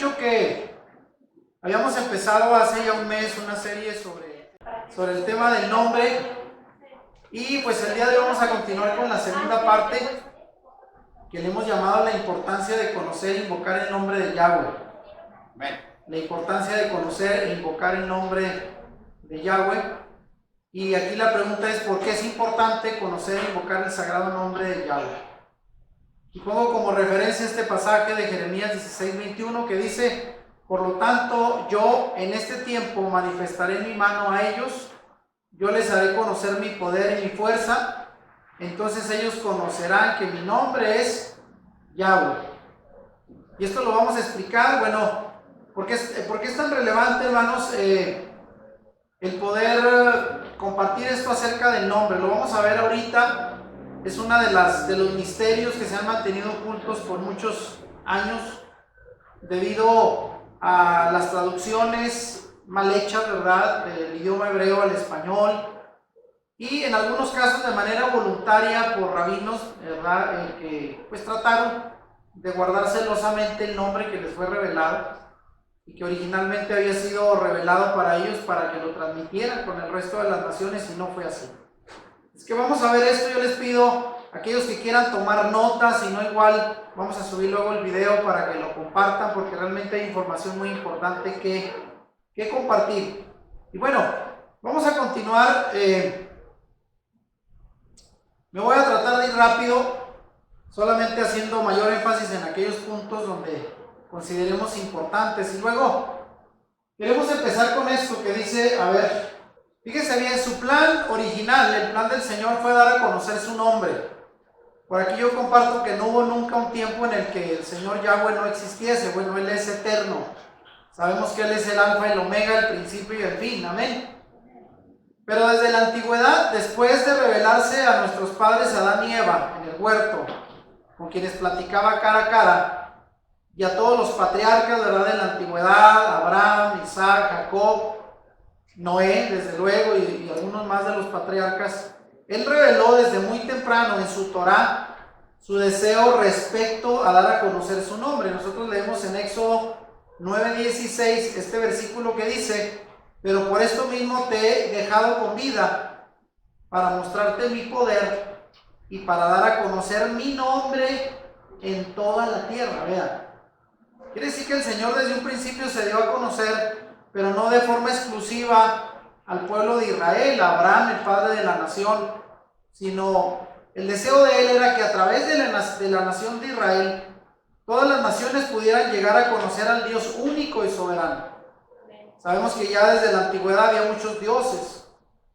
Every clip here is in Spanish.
dicho que habíamos empezado hace ya un mes una serie sobre el tema del nombre, y pues el día de hoy vamos a continuar con la segunda parte que le hemos llamado la importancia de conocer e invocar el nombre de Yahweh. La importancia de conocer e invocar el nombre de Yahweh. Y aquí la pregunta es: ¿por qué es importante conocer e invocar el sagrado nombre de Yahweh? Y pongo como referencia este pasaje de Jeremías 16:21 que dice: por lo tanto, yo en este tiempo manifestaré mi mano a ellos, yo les haré conocer mi poder y mi fuerza, entonces ellos conocerán que mi nombre es Yahweh. Y esto lo vamos a explicar. Bueno, ¿por qué es tan relevante, hermanos, el poder compartir esto acerca del nombre? Lo vamos a ver ahorita. Es uno de los misterios que se han mantenido ocultos por muchos años debido a las traducciones mal hechas, ¿verdad?, del idioma hebreo al español, y en algunos casos de manera voluntaria por rabinos, ¿verdad?, que pues trataron de guardar celosamente el nombre que les fue revelado y que originalmente había sido revelado para ellos para que lo transmitieran con el resto de las naciones, y no fue así. Es que vamos a ver esto. Yo les pido a aquellos que quieran tomar notas, y no, igual vamos a subir luego el video para que lo compartan, porque realmente hay información muy importante que compartir. Y bueno, vamos a continuar. Me voy a tratar de ir rápido, solamente haciendo mayor énfasis en aquellos puntos donde consideremos importantes. Y luego queremos empezar con esto que dice, a ver, fíjense bien, su plan original, el plan del Señor, fue dar a conocer su nombre. Por aquí yo comparto que no hubo nunca un tiempo en el que el Señor Yahweh no existiese. Bueno, Él es eterno. Sabemos que Él es el alfa y el omega, el principio y el fin. Amén. Pero desde la antigüedad, después de revelarse a nuestros padres Adán y Eva en el huerto, con quienes platicaba cara a cara, y a todos los patriarcas, ¿verdad?, de la antigüedad, Abraham, Isaac, Jacob, Noé, desde luego, y algunos más de los patriarcas, Él reveló desde muy temprano en su Torá su deseo respecto a dar a conocer su nombre. Nosotros leemos en Éxodo 9:16 este versículo que dice: pero por esto mismo te he dejado con vida, para mostrarte mi poder y para dar a conocer mi nombre en toda la tierra. Vean, quiere decir que el Señor desde un principio se dio a conocer, pero no de forma exclusiva al pueblo de Israel, a Abraham, el padre de la nación, sino el deseo de Él era que a través de la nación de Israel, todas las naciones pudieran llegar a conocer al Dios único y soberano. Sabemos que ya desde la antigüedad había muchos dioses,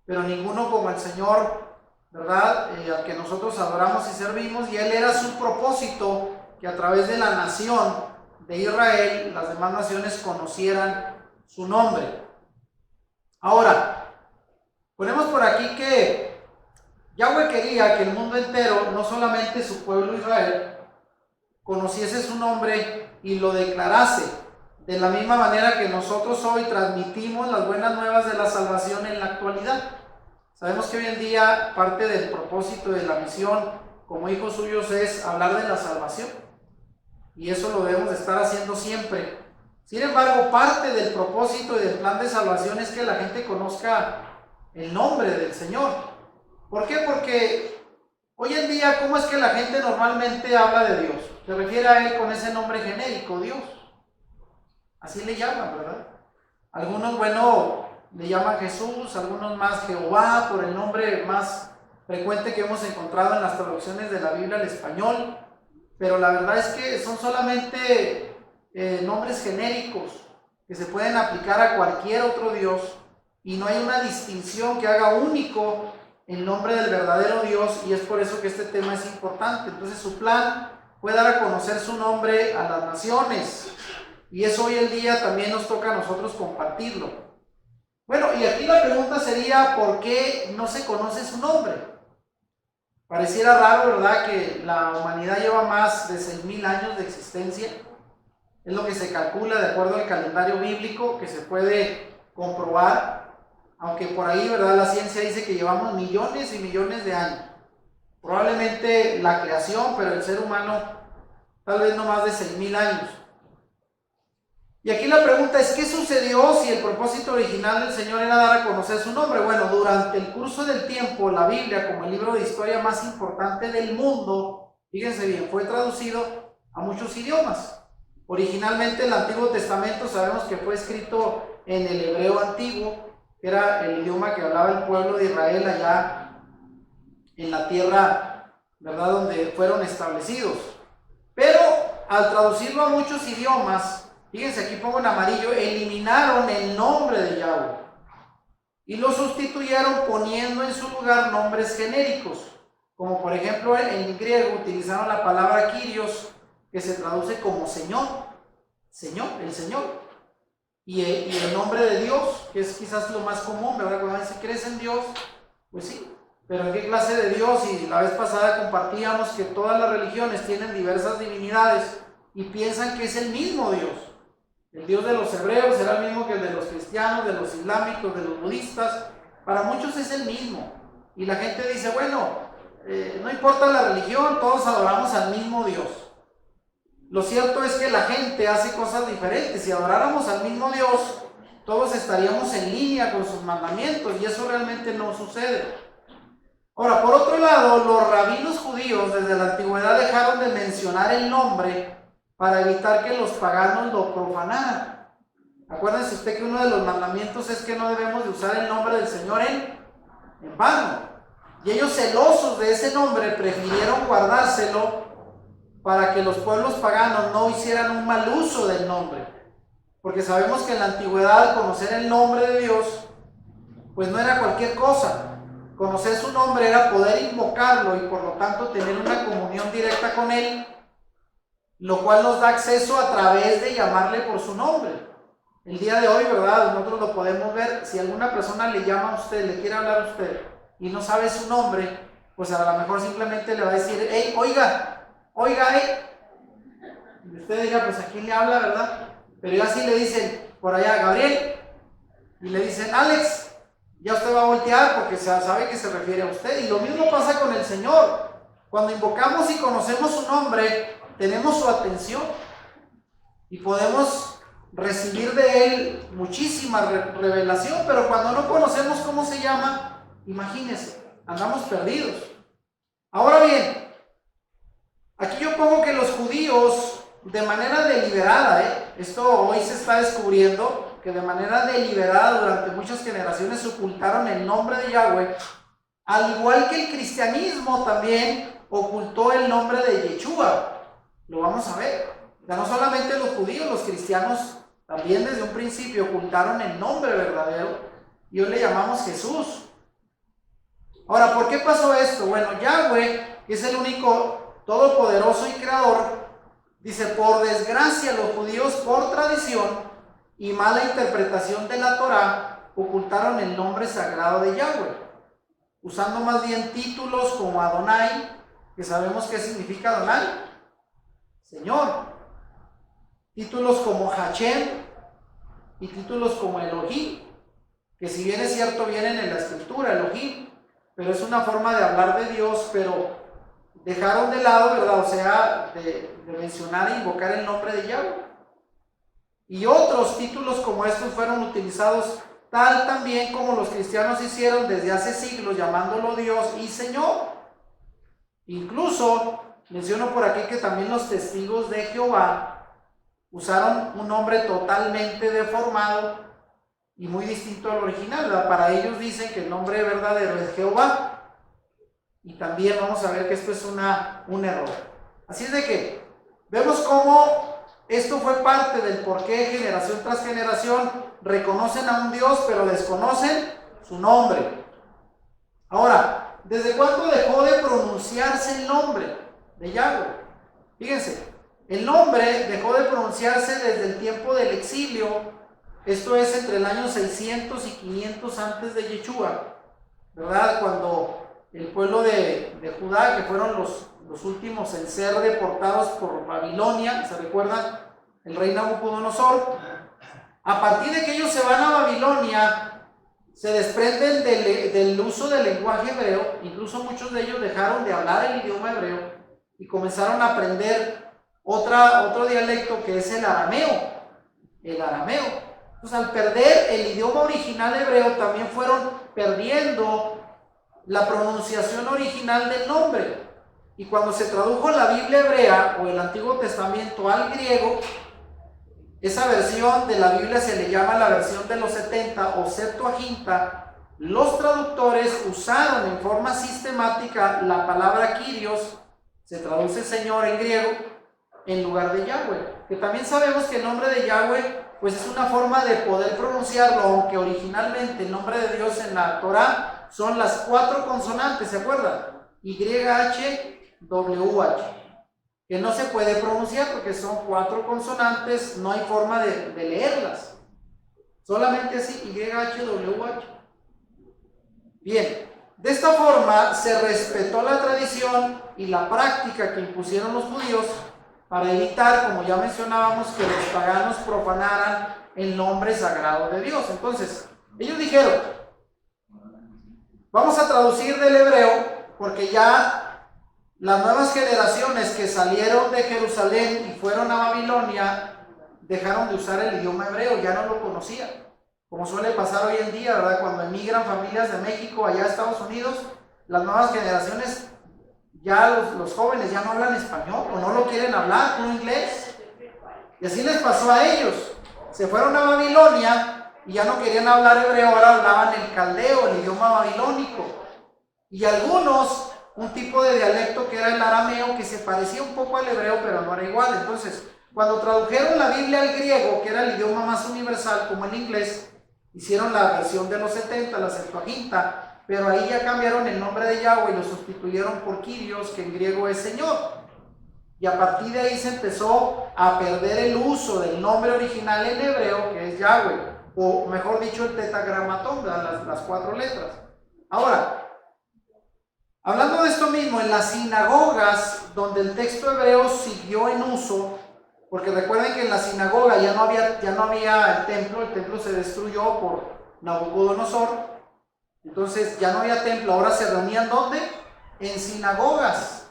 pero ninguno como el Señor, ¿verdad?, al que nosotros adoramos y servimos, y Él era su propósito que a través de la nación de Israel, las demás naciones conocieran su nombre. Ahora, ponemos por aquí que Yahweh quería que el mundo entero, no solamente su pueblo Israel, conociese su nombre y lo declarase, de la misma manera que nosotros hoy transmitimos las buenas nuevas de la salvación en la actualidad. Sabemos que hoy en día parte del propósito de la misión como hijos suyos es hablar de la salvación, y eso lo debemos de estar haciendo siempre. Sin embargo, parte del propósito y del plan de salvación es que la gente conozca el nombre del Señor. ¿Por qué? Porque hoy en día, ¿cómo es que la gente normalmente habla de Dios? Se refiere a Él con ese nombre genérico, Dios. Así le llaman, ¿verdad? Algunos, bueno, le llaman Jesús, algunos más Jehová, por el nombre más frecuente que hemos encontrado en las traducciones de la Biblia al español. Pero la verdad es que son solamente nombres genéricos que se pueden aplicar a cualquier otro Dios, y no hay una distinción que haga único el nombre del verdadero Dios, y es por eso que este tema es importante. Entonces su plan fue dar a conocer su nombre a las naciones, y eso hoy en día también nos toca a nosotros compartirlo. Bueno, y aquí la pregunta sería: ¿por qué no se conoce su nombre? Pareciera raro, ¿verdad?, que la humanidad lleva más de 6,000 años de existencia. Es lo que se calcula de acuerdo al calendario bíblico, que se puede comprobar, aunque por ahí, ¿verdad?, la ciencia dice que llevamos millones y millones de años. Probablemente la creación, pero el ser humano tal vez no más de 6,000 años. Y aquí la pregunta es, ¿qué sucedió si el propósito original del Señor era dar a conocer su nombre? Bueno, durante el curso del tiempo, la Biblia, como el libro de historia más importante del mundo, fíjense bien, fue traducido a muchos idiomas. Originalmente el Antiguo Testamento sabemos que fue escrito en el hebreo antiguo, que era el idioma que hablaba el pueblo de Israel allá en la tierra, ¿verdad?, donde fueron establecidos. Pero al traducirlo a muchos idiomas, fíjense, aquí pongo en amarillo, eliminaron el nombre de Yahweh y lo sustituyeron poniendo en su lugar nombres genéricos, como por ejemplo en griego utilizaron la palabra Kyrios, que se traduce como Señor, Señor, el Señor, y el nombre de Dios, que es quizás lo más común, ¿verdad? Cuando dice, ¿crees en Dios? Pues sí, pero ¿en qué clase de Dios? Y la vez pasada compartíamos que todas las religiones tienen diversas divinidades y piensan que es el mismo Dios. El Dios de los hebreos será el mismo que el de los cristianos, de los islámicos, de los budistas. Para muchos es el mismo. Y la gente dice, bueno, no importa la religión, todos adoramos al mismo Dios. Lo cierto es que la gente hace cosas diferentes. Si adoráramos al mismo Dios, todos estaríamos en línea con sus mandamientos, y eso realmente no sucede. Ahora, por otro lado, los rabinos judíos desde la antigüedad dejaron de mencionar el nombre para evitar que los paganos lo profanaran. Acuérdense usted que uno de los mandamientos es que no debemos de usar el nombre del Señor en vano. Y ellos, celosos de ese nombre, prefirieron guardárselo para que los pueblos paganos no hicieran un mal uso del nombre. Porque sabemos que en la antigüedad conocer el nombre de Dios, pues no era cualquier cosa. Conocer su nombre era poder invocarlo y por lo tanto tener una comunión directa con Él, lo cual nos da acceso a través de llamarle por su nombre. El día de hoy, ¿verdad?, nosotros lo podemos ver. Si alguna persona le llama a usted, le quiere hablar a usted y no sabe su nombre, pues a lo mejor simplemente le va a decir, hey, oiga, y usted dirá, pues a quién le habla, ¿verdad? Pero ya si le dicen por allá, Gabriel, y le dicen, Alex, ya usted va a voltear porque sabe que se refiere a usted. Y lo mismo pasa con el Señor. Cuando invocamos y conocemos su nombre, tenemos su atención y podemos recibir de Él muchísima revelación, pero cuando no conocemos cómo se llama, imagínense, andamos perdidos. Ahora bien, aquí yo pongo que los judíos, de manera deliberada, esto hoy se está descubriendo, que de manera deliberada durante muchas generaciones ocultaron el nombre de Yahweh, al igual que el cristianismo también ocultó el nombre de Yeshua. Lo vamos a ver. O sea, no solamente los judíos, los cristianos también desde un principio ocultaron el nombre verdadero y hoy le llamamos Jesús. Ahora, ¿por qué pasó esto? Bueno, Yahweh, que es el único todopoderoso y creador, dice, por desgracia los judíos por tradición y mala interpretación de la Torá ocultaron el nombre sagrado de Yahweh, usando más bien títulos como Adonai, que sabemos qué significa Adonai, Señor, títulos como Hashem y títulos como Elohim, que si bien es cierto vienen en la escritura, Elohim, pero es una forma de hablar de Dios, pero dejaron de lado, ¿verdad? O sea, de mencionar e invocar el nombre de Yahweh. Y otros títulos como estos fueron utilizados tal también como los cristianos hicieron desde hace siglos, llamándolo Dios y Señor. Incluso menciono por aquí que también los testigos de Jehová usaron un nombre totalmente deformado y muy distinto al original, ¿verdad? Para ellos dicen que el nombre verdadero es Jehová. Y también vamos a ver que esto es un error. Así es de que vemos cómo esto fue parte del por qué generación tras generación reconocen a un Dios, pero desconocen su nombre. Ahora, ¿desde cuándo dejó de pronunciarse el nombre de Yahweh? Fíjense, el nombre dejó de pronunciarse desde el tiempo del exilio, esto es entre el año 600 y 500 antes de Yeshua, ¿verdad? Cuando el pueblo de Judá, que fueron los últimos en ser deportados por Babilonia, ¿se recuerdan? El rey Nabucodonosor. A partir de que ellos se van a Babilonia, se desprenden del uso del lenguaje hebreo. Incluso muchos de ellos dejaron de hablar el idioma hebreo y comenzaron a aprender otro dialecto que es el arameo. el arameo. Entonces, al perder el idioma original hebreo, también fueron perdiendo la pronunciación original del nombre. Y cuando se tradujo la Biblia hebrea o el Antiguo Testamento al griego, esa versión de la Biblia se le llama la versión de los 70 o Septuaginta. Los traductores usaron en forma sistemática la palabra Kyrios, se traduce Señor en griego, en lugar de Yahweh. Que también sabemos que el nombre de Yahweh pues es una forma de poder pronunciarlo, aunque originalmente el nombre de Dios en la Torah son las 4 consonantes, ¿se acuerdan? YHWH, que no se puede pronunciar porque son 4 consonantes, no hay forma de leerlas, solamente así, YHWH. Bien, de esta forma se respetó la tradición y la práctica que impusieron los judíos para evitar, como ya mencionábamos, que los paganos profanaran el nombre sagrado de Dios. Entonces, ellos dijeron, vamos a traducir del hebreo, porque ya las nuevas generaciones que salieron de Jerusalén y fueron a Babilonia, dejaron de usar el idioma hebreo, ya no lo conocían. Como suele pasar hoy en día, ¿verdad? Cuando emigran familias de México allá a Estados Unidos, las nuevas generaciones, ya los jóvenes ya no hablan español o no lo quieren hablar, no inglés. Y así les pasó a ellos. Se fueron a Babilonia y ya no querían hablar hebreo, ahora hablaban el caldeo, el idioma babilónico. Y algunos, un tipo de dialecto que era el arameo, que se parecía un poco al hebreo, pero no era igual. Entonces, cuando tradujeron la Biblia al griego, que era el idioma más universal como el inglés, hicieron la versión de los 70, la Septuaginta, pero ahí ya cambiaron el nombre de Yahweh y lo sustituyeron por Kyrios, que en griego es Señor. Y a partir de ahí se empezó a perder el uso del nombre original en hebreo, que es Yahweh, o mejor dicho, el tetragramatón, las 4 letras. Ahora, hablando de esto mismo, en las sinagogas donde el texto hebreo siguió en uso, porque recuerden que en la sinagoga ya no había el templo se destruyó por Nabucodonosor, entonces ya no había templo, ahora se reunían ¿dónde? En sinagogas,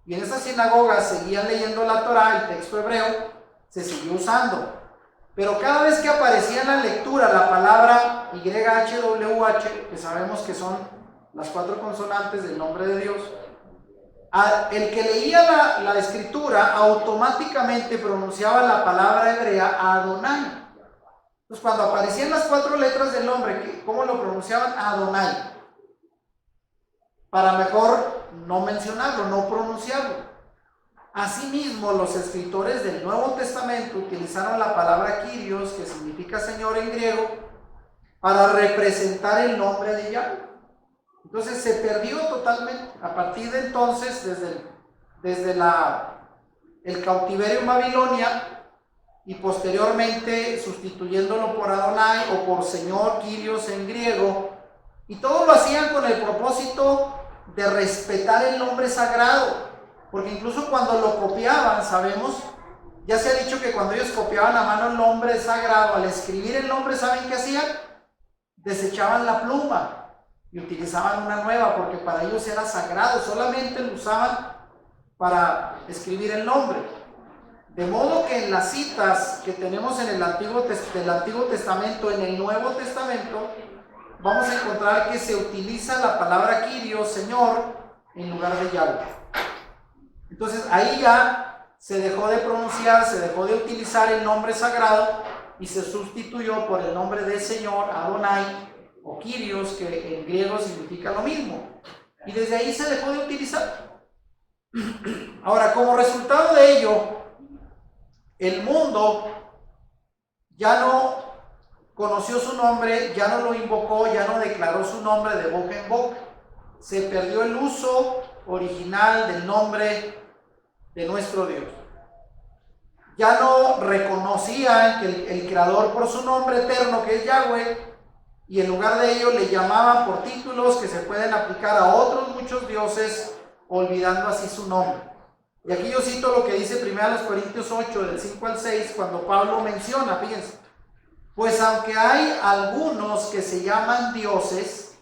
y en esas sinagogas seguían leyendo la Torah, el texto hebreo se siguió usando, pero cada vez que aparecía en la lectura la palabra YHWH, que sabemos que son las 4 consonantes del nombre de Dios, el que leía la escritura automáticamente pronunciaba la palabra hebrea Adonai. Entonces cuando aparecían las 4 letras del nombre, ¿cómo lo pronunciaban? Adonai, para mejor no mencionarlo, no pronunciarlo. Asimismo, los escritores del Nuevo Testamento utilizaron la palabra Kyrios, que significa Señor en griego, para representar el nombre de Yahweh. Entonces se perdió totalmente. A partir de entonces, desde el cautiverio en Babilonia y posteriormente sustituyéndolo por Adonai o por Señor, Kyrios en griego, y todo lo hacían con el propósito de respetar el nombre sagrado, porque incluso cuando lo copiaban, sabemos, ya se ha dicho que cuando ellos copiaban a mano el nombre sagrado, al escribir el nombre, ¿saben qué hacían? Desechaban la pluma y utilizaban una nueva, porque para ellos era sagrado, solamente lo usaban para escribir el nombre. De modo que en las citas que tenemos en del Antiguo Testamento, en el Nuevo Testamento, vamos a encontrar que se utiliza la palabra Kyrios, Señor, en lugar de Yahweh. Entonces ahí ya se dejó de pronunciar, se dejó de utilizar el nombre sagrado y se sustituyó por el nombre de Señor, Adonai, o Kyrios, que en griego significa lo mismo, y desde ahí se dejó de utilizar. Ahora, como resultado de ello, el mundo ya no conoció su nombre, ya no lo invocó, ya no declaró su nombre de boca en boca. Se perdió el uso original del nombre de nuestro Dios. Ya no reconocían que el creador por su nombre eterno, que es Yahweh, y en lugar de ello le llamaban por títulos que se pueden aplicar a otros muchos dioses, olvidando así su nombre. Y aquí yo cito lo que dice 1 Corintios 8, del 5 al 6, cuando Pablo menciona, fíjense, pues aunque hay algunos que se llaman dioses,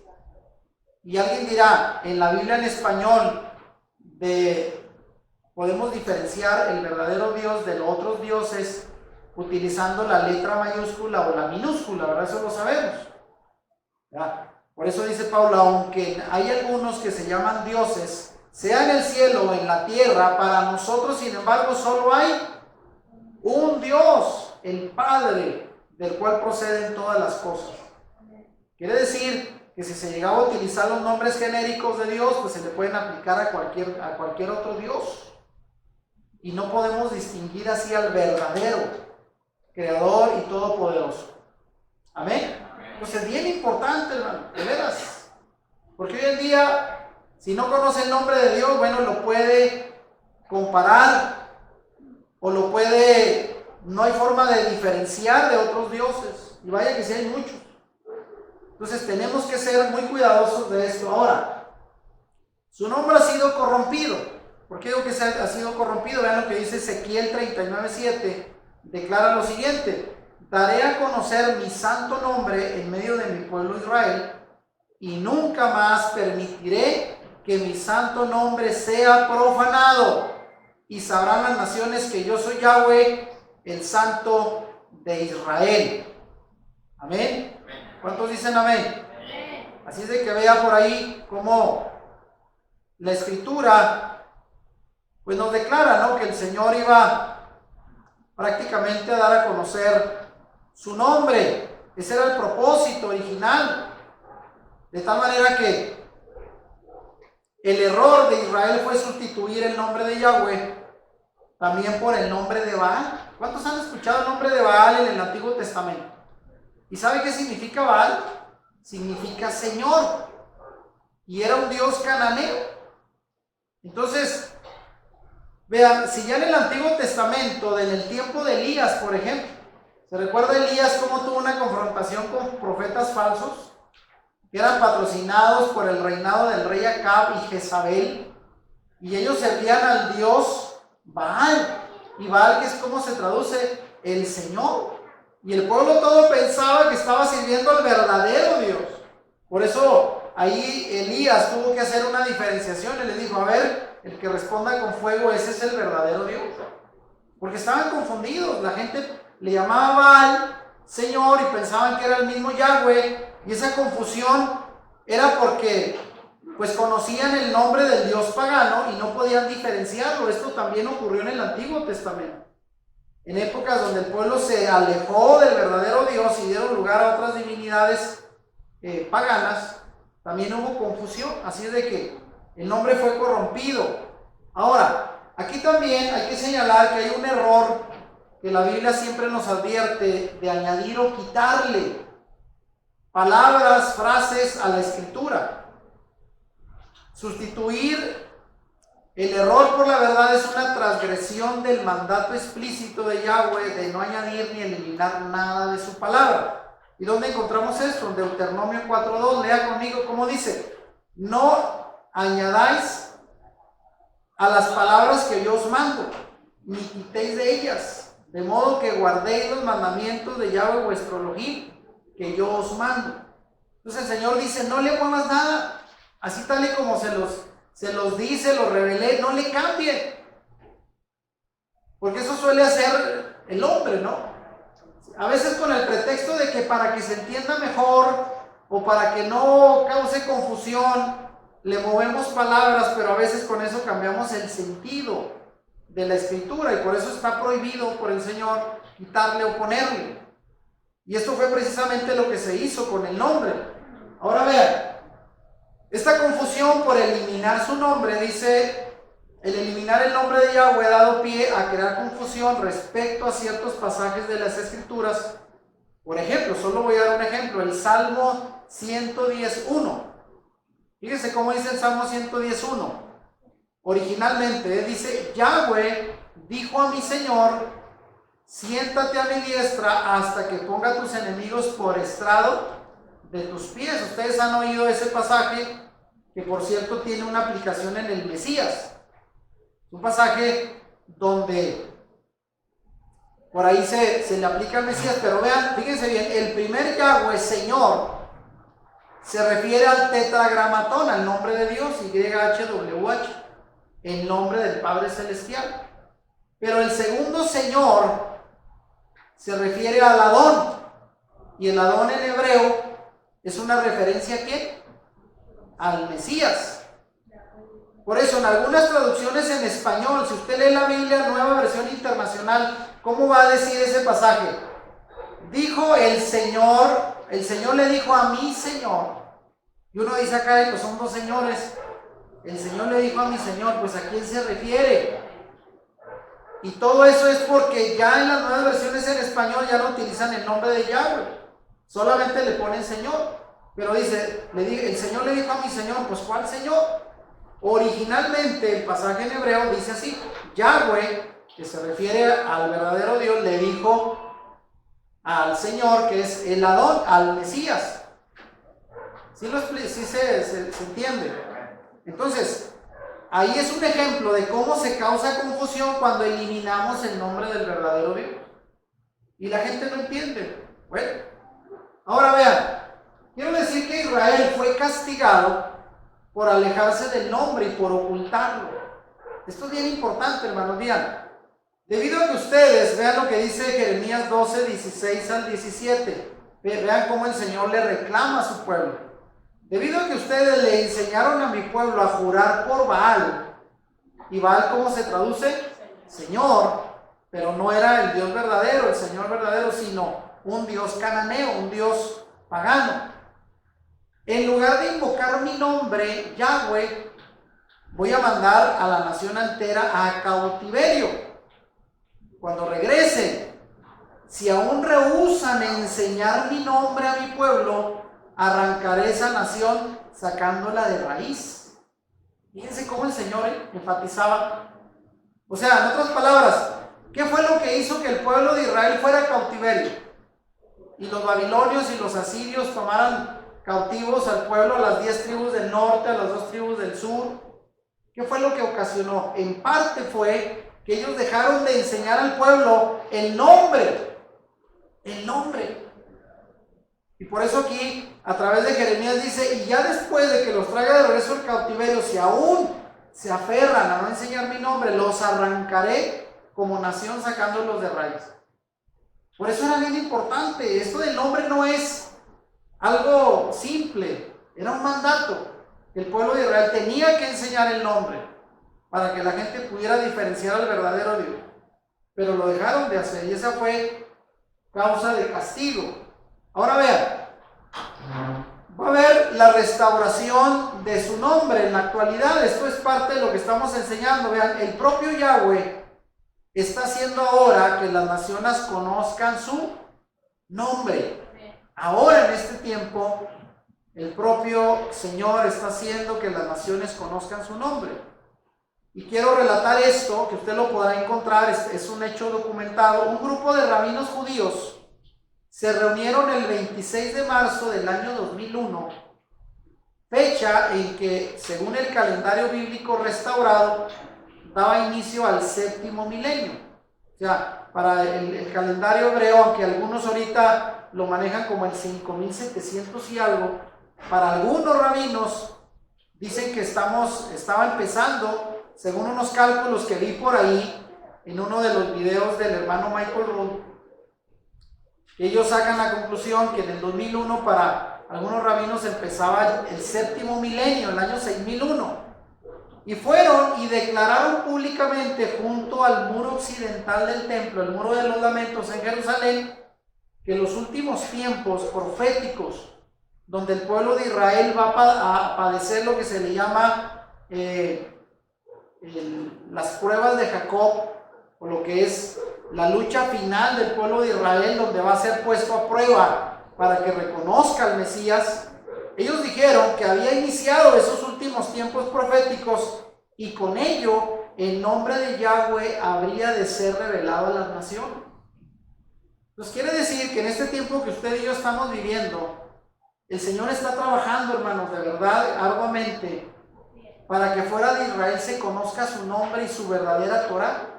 y alguien dirá, en la Biblia en español, podemos diferenciar el verdadero Dios de los otros dioses, utilizando la letra mayúscula o la minúscula, ¿verdad? Eso lo sabemos, ¿verdad? Por eso dice Pablo, aunque hay algunos que se llaman dioses, sea en el cielo o en la tierra, para nosotros, sin embargo, solo hay un Dios, el Padre, del cual proceden todas las cosas. Quiere decir que si se llegaba a utilizar los nombres genéricos de Dios, pues se le pueden aplicar a cualquier otro Dios. Y no podemos distinguir así al verdadero Creador y Todopoderoso. Amén. Pues es bien importante, hermano, de veras. Porque hoy en día, si no conoce el nombre de Dios, bueno, lo puede comparar o lo puede, no hay forma de diferenciar de otros dioses. Y vaya que sí hay muchos. Entonces tenemos que ser muy cuidadosos de esto. Ahora, su nombre ha sido corrompido. ¿Por qué digo que ha sido corrompido? Vean lo que dice Ezequiel 39:7. Declara lo siguiente: daré a conocer mi santo nombre en medio de mi pueblo Israel, y nunca más permitiré que mi santo nombre sea profanado. Y sabrán las naciones que yo soy Yahweh, el Santo de Israel. Amén. ¿Cuántos dicen amén? Así es de que vea por ahí cómo la Escritura pues nos declara, ¿no?, que el Señor iba prácticamente a dar a conocer su nombre. Ese era el propósito original. De tal manera que el error de Israel fue sustituir el nombre de Yahweh también por el nombre de Baal. ¿Cuántos han escuchado el nombre de Baal en el Antiguo Testamento? ¿Y sabe qué significa Baal? Significa Señor. Y era un dios cananeo. Entonces, vean, si ya en el Antiguo Testamento, en el tiempo de Elías, por ejemplo, ¿se recuerda Elías cómo tuvo una confrontación con profetas falsos que eran patrocinados por el reinado del rey Acab y Jezabel? Y ellos servían al dios Baal. Y Baal, que es como se traduce el Señor. Y el pueblo todo pensaba que estaba sirviendo al verdadero Dios. Por eso ahí Elías tuvo que hacer una diferenciación y le dijo: a ver, el que responda con fuego, ese es el verdadero Dios. Porque estaban confundidos. La gente le llamaba Baal Señor y pensaban que era el mismo Yahweh. Y esa confusión era porque pues conocían el nombre del Dios pagano y no podían diferenciarlo. Esto también ocurrió en el Antiguo Testamento. En épocas donde el pueblo se alejó del verdadero Dios y dieron lugar a otras divinidades paganas, también hubo confusión. Así es de que el nombre fue corrompido. Ahora, aquí también hay que señalar que hay un error que la Biblia siempre nos advierte de añadir o quitarle palabras, frases a la Escritura. Sustituir el error por la verdad es una transgresión del mandato explícito de Yahweh de no añadir ni eliminar nada de su palabra. ¿Y dónde encontramos esto? En Deuteronomio 4:2, lea conmigo cómo dice: no añadáis a las palabras que yo os mando, ni quitéis de ellas, de modo que guardéis los mandamientos de Yahweh vuestro Elohim, que yo os mando. Entonces el Señor dice: no le muevas nada, así tal y como se los dice, los revelé, no le cambien. Porque eso suele hacer el hombre, ¿no? A veces con el pretexto de que para que se entienda mejor o para que no cause confusión, le movemos palabras, pero a veces con eso cambiamos el sentido de la Escritura y por eso está prohibido por el Señor quitarle o ponerle. Y esto fue precisamente lo que se hizo con el nombre. Ahora vean, esta confusión por eliminar su nombre, dice, el eliminar el nombre de Yahweh ha dado pie a crear confusión respecto a ciertos pasajes de las Escrituras. Por ejemplo, solo voy a dar un ejemplo, el Salmo 110:1. Fíjense cómo dice el Salmo 110:1. Originalmente dice: Yahweh dijo a mi Señor: siéntate a mi diestra hasta que ponga a tus enemigos por estrado de tus pies. Ustedes han oído ese pasaje, que por cierto tiene una aplicación en el Mesías. Un pasaje donde por ahí se le aplica al Mesías, pero vean, fíjense bien, el primer Yahweh, Señor, se refiere al tetragramatón, al nombre de Dios, YHWH, el nombre del Padre Celestial. Pero el segundo Señor se refiere al Adón. Y el Adón en hebreo es una referencia ¿a quién? Al Mesías. Por eso en algunas traducciones en español, si usted lee la Biblia, Nueva Versión Internacional, ¿cómo va a decir ese pasaje? Dijo el Señor le dijo a mi Señor. Y uno dice acá, pues son dos señores. El Señor le dijo a mi Señor, pues ¿a quién se refiere? Y todo eso es porque ya en las nuevas versiones en español ya no utilizan el nombre de Yahweh. Solamente le ponen Señor. Pero dice, el Señor le dijo a mi Señor, pues ¿cuál Señor? Originalmente el pasaje en hebreo dice así: Yahweh, que se refiere al verdadero Dios, le dijo al Señor, que es el Adón, al Mesías. ¿Sí se entiende? Entonces, ahí es un ejemplo de cómo se causa confusión cuando eliminamos el nombre del verdadero Dios. Y la gente no entiende. Bueno, ahora vean, quiero decir que Israel fue castigado por alejarse del nombre y por ocultarlo. Esto es bien importante, hermanos. Vean, debido a que ustedes vean lo que dice Jeremías 12, 16 al 17, vean cómo el Señor le reclama a su pueblo. Debido a que ustedes le enseñaron a mi pueblo a jurar por Baal, y Baal, ¿cómo se traduce? Señor, pero no era el Dios verdadero, el Señor verdadero, sino un Dios cananeo, un Dios pagano. En lugar de invocar mi nombre, Yahweh, voy a mandar a la nación entera a cautiverio. Cuando regresen, si aún rehúsan enseñar mi nombre a mi pueblo, arrancaré esa nación sacándola de raíz. Fíjense cómo el Señor enfatizaba. O sea, en otras palabras, ¿qué fue lo que hizo que el pueblo de Israel fuera a cautiverio? Y los babilonios y los asirios tomaran cautivos al pueblo, a las 10 tribus del norte, a las 2 tribus del sur. ¿Qué fue lo que ocasionó? En parte fue que ellos dejaron de enseñar al pueblo el nombre. El nombre. Y por eso aquí, a través de Jeremías dice, y ya después de que los traiga de regreso al cautiverio, si aún se aferran a no enseñar mi nombre, los arrancaré como nación sacándolos de raíz. Por eso era bien importante. Esto del nombre no es algo simple, era un mandato. El pueblo de Israel tenía que enseñar el nombre para que la gente pudiera diferenciar al verdadero Dios. Pero lo dejaron de hacer y esa fue causa de castigo. Ahora vean, va a haber la restauración de su nombre en la actualidad. Esto es parte de lo que estamos enseñando. Vean, el propio Yahweh está haciendo ahora que las naciones conozcan su nombre. Ahora en este tiempo, el propio Señor está haciendo que las naciones conozcan su nombre. Y quiero relatar esto, que usted lo podrá encontrar, es un hecho documentado. Un grupo de rabinos judíos se reunieron el 26 de marzo del año 2001, fecha en que, según el calendario bíblico restaurado, daba inicio al 7º milenio. O sea, para el calendario hebreo, aunque algunos ahorita lo manejan como el 5700 y algo, para algunos rabinos dicen que estaba empezando, según unos cálculos que vi por ahí en uno de los videos del hermano Michael Rood, que ellos sacan la conclusión que en el 2001 para algunos rabinos empezaba el 7º milenio, el año 6001. Y fueron y declararon públicamente junto al muro occidental del templo, el muro de los lamentos en Jerusalén, que los últimos tiempos proféticos, donde el pueblo de Israel va a padecer lo que se le llama las pruebas de Jacob, o lo que es la lucha final del pueblo de Israel, donde va a ser puesto a prueba para que reconozca al Mesías. Ellos dijeron que había iniciado esos últimos tiempos proféticos y con ello el nombre de Yahweh habría de ser revelado a las naciones. Entonces quiere decir que en este tiempo que usted y yo estamos viviendo, el Señor está trabajando, hermanos, de verdad, arduamente, para que fuera de Israel se conozca su nombre y su verdadera Torah.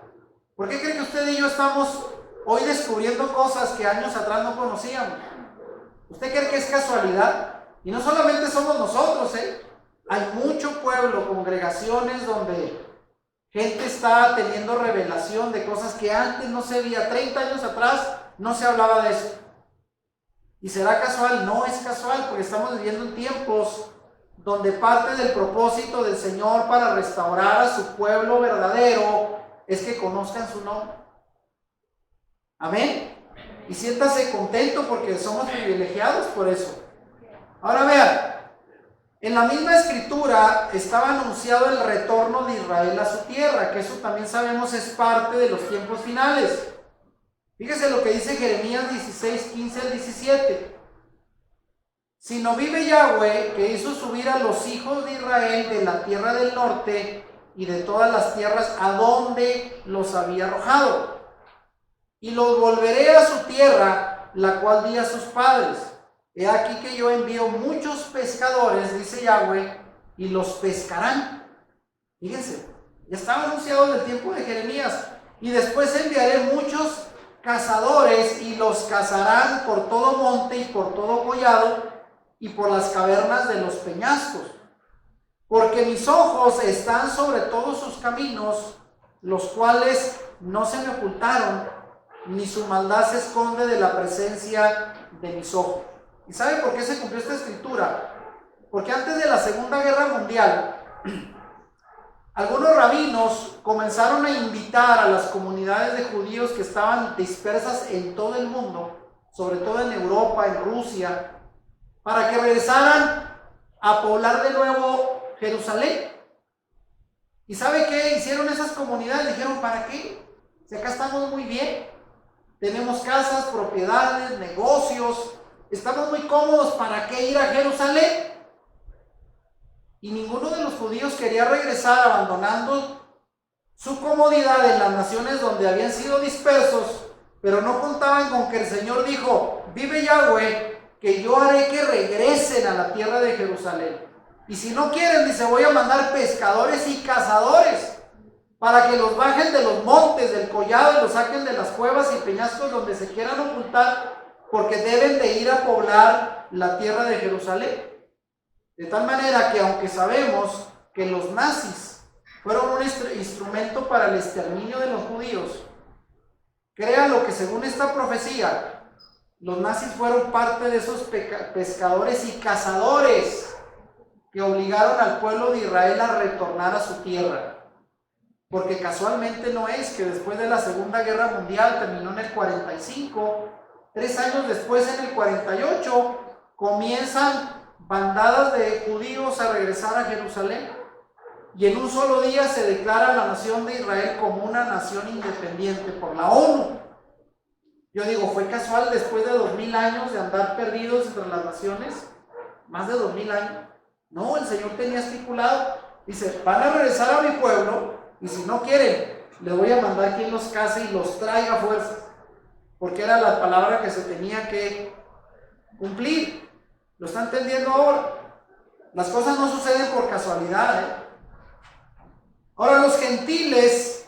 ¿Por qué cree que usted y yo estamos hoy descubriendo cosas que años atrás no conocíamos? ¿Usted cree que es casualidad? Y no solamente somos nosotros, hay mucho pueblo, congregaciones donde gente está teniendo revelación de cosas que antes no se veía. 30 años atrás no se hablaba de eso. ¿Y será casual? No es casual, porque estamos viviendo en tiempos donde parte del propósito del Señor para restaurar a su pueblo verdadero es que conozcan su nombre. Amén. Y siéntase contento porque somos privilegiados por eso. Ahora vean, en la misma escritura estaba anunciado el retorno de Israel a su tierra, que eso también sabemos es parte de los tiempos finales. Fíjese lo que dice Jeremías 16, 15 al 17. Sino vive Yahweh, que hizo subir a los hijos de Israel de la tierra del norte y de todas las tierras a donde los había arrojado. Y los volveré a su tierra, la cual di a sus padres. He aquí que yo envío muchos pescadores, dice Yahweh, y los pescarán. Fíjense, ya estaba anunciado en el tiempo de Jeremías. Y después enviaré muchos cazadores y los cazarán por todo monte y por todo collado y por las cavernas de los peñascos. Porque mis ojos están sobre todos sus caminos, los cuales no se me ocultaron, ni su maldad se esconde de la presencia de mis ojos. ¿Y sabe por qué se cumplió esta escritura? Porque antes de la Segunda Guerra Mundial, algunos rabinos comenzaron a invitar a las comunidades de judíos que estaban dispersas en todo el mundo, sobre todo en Europa, en Rusia, para que regresaran a poblar de nuevo Jerusalén. ¿Y sabe qué hicieron esas comunidades? Dijeron, ¿para qué? Si acá estamos muy bien, tenemos casas, propiedades, negocios, estamos muy cómodos, ¿para qué ir a Jerusalén? Y ninguno de los judíos quería regresar abandonando su comodidad en las naciones donde habían sido dispersos, pero no contaban con que el Señor dijo, vive Yahweh, que yo haré que regresen a la tierra de Jerusalén. Y si no quieren, dice, voy a mandar pescadores y cazadores para que los bajen de los montes, del collado, y los saquen de las cuevas y peñascos donde se quieran ocultar, porque deben de ir a poblar la tierra de Jerusalén. De tal manera que aunque sabemos que los nazis fueron un instrumento para el exterminio de los judíos, créanlo que según esta profecía, los nazis fueron parte de esos pescadores y cazadores que obligaron al pueblo de Israel a retornar a su tierra. Porque casualmente no es que después de la Segunda Guerra Mundial, terminó en el 45, 3 años después, en el 48, comienzan bandadas de judíos a regresar a Jerusalén. Y en un solo día se declara la nación de Israel como una nación independiente por la ONU. Yo digo, ¿fue casual después de 2000 años de andar perdidos entre las naciones? Más de 2000 años. No, el Señor tenía estipulado. Dice, van a regresar a mi pueblo y si no quieren, les voy a mandar quien los case y los traiga a fuerzas. Porque era la palabra que se tenía que cumplir. ¿Lo está entendiendo ahora? Las cosas no suceden por casualidad, ¿eh? Ahora los gentiles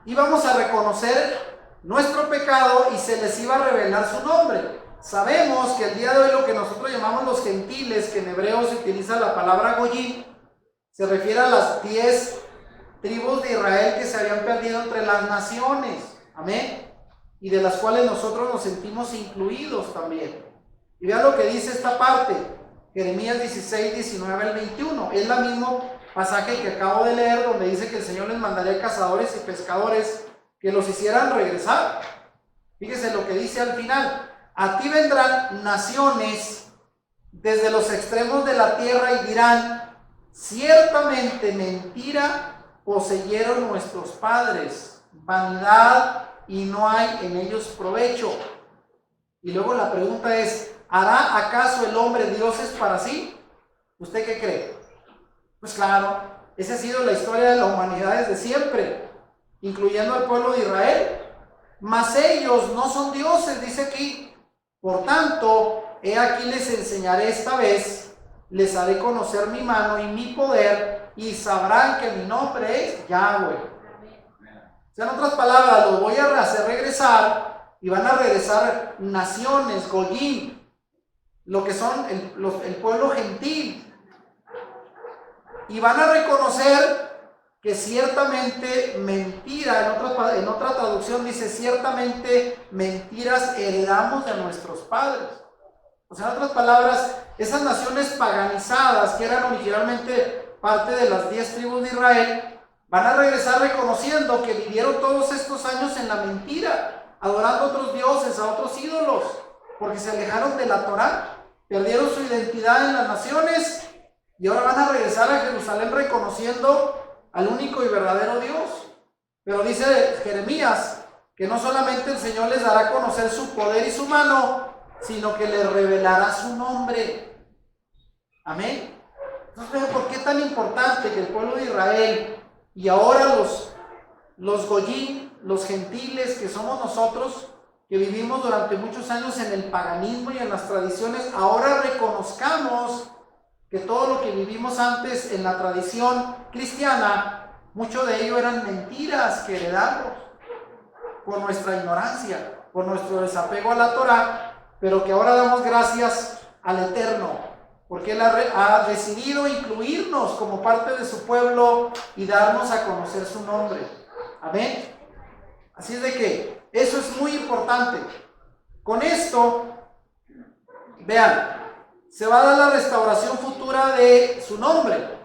íbamos a reconocer nuestro pecado y se les iba a revelar su nombre. Sabemos que el día de hoy lo que nosotros llamamos los gentiles, que en hebreo se utiliza la palabra goyim, se refiere a las 10 tribus de Israel que se habían perdido entre las naciones, amén, y de las cuales nosotros nos sentimos incluidos también. Y vean lo que dice esta parte, Jeremías 16, 19 al 21, es el mismo pasaje que acabo de leer, donde dice que el Señor les mandaría cazadores y pescadores que los hicieran regresar. Fíjese lo que dice al final, a ti vendrán naciones desde los extremos de la tierra y dirán, ciertamente mentira poseyeron nuestros padres, vanidad y no hay en ellos provecho. Y luego la pregunta es, ¿hará acaso el hombre dioses para sí? ¿Usted qué cree? Pues claro, esa ha sido la historia de la humanidad desde siempre, incluyendo al pueblo de Israel. Mas ellos no son dioses, dice aquí. Por tanto, he aquí les enseñaré esta vez, les haré conocer mi mano y mi poder, y sabrán que mi nombre es Yahweh. O sea, en otras palabras, los voy a hacer regresar, y van a regresar naciones, goyim, lo que son el pueblo gentil. Y van a reconocer que ciertamente mentira, en otra traducción dice, ciertamente mentiras heredamos de nuestros padres. O sea, en otras palabras, esas naciones paganizadas que eran originalmente parte de las 10 tribus de Israel, van a regresar reconociendo que vivieron todos estos años en la mentira, adorando a otros dioses, a otros ídolos, porque se alejaron de la Torá, perdieron su identidad en las naciones y ahora van a regresar a Jerusalén reconociendo al único y verdadero Dios. Pero dice Jeremías que no solamente el Señor les dará a conocer su poder y su mano, sino que les revelará su nombre. Amén. Entonces vean por qué es tan importante que el pueblo de Israel y ahora los goyim, los gentiles que somos nosotros, que vivimos durante muchos años en el paganismo y en las tradiciones, ahora reconozcamos que todo lo que vivimos antes en la tradición cristiana, mucho de ello eran mentiras que heredamos por nuestra ignorancia, por nuestro desapego a la Torá, pero que ahora damos gracias al Eterno, porque Él ha decidido incluirnos como parte de su pueblo y darnos a conocer su nombre. Amén. Así es de que eso es muy importante. Con esto, vean, se va a dar la restauración futura de su nombre,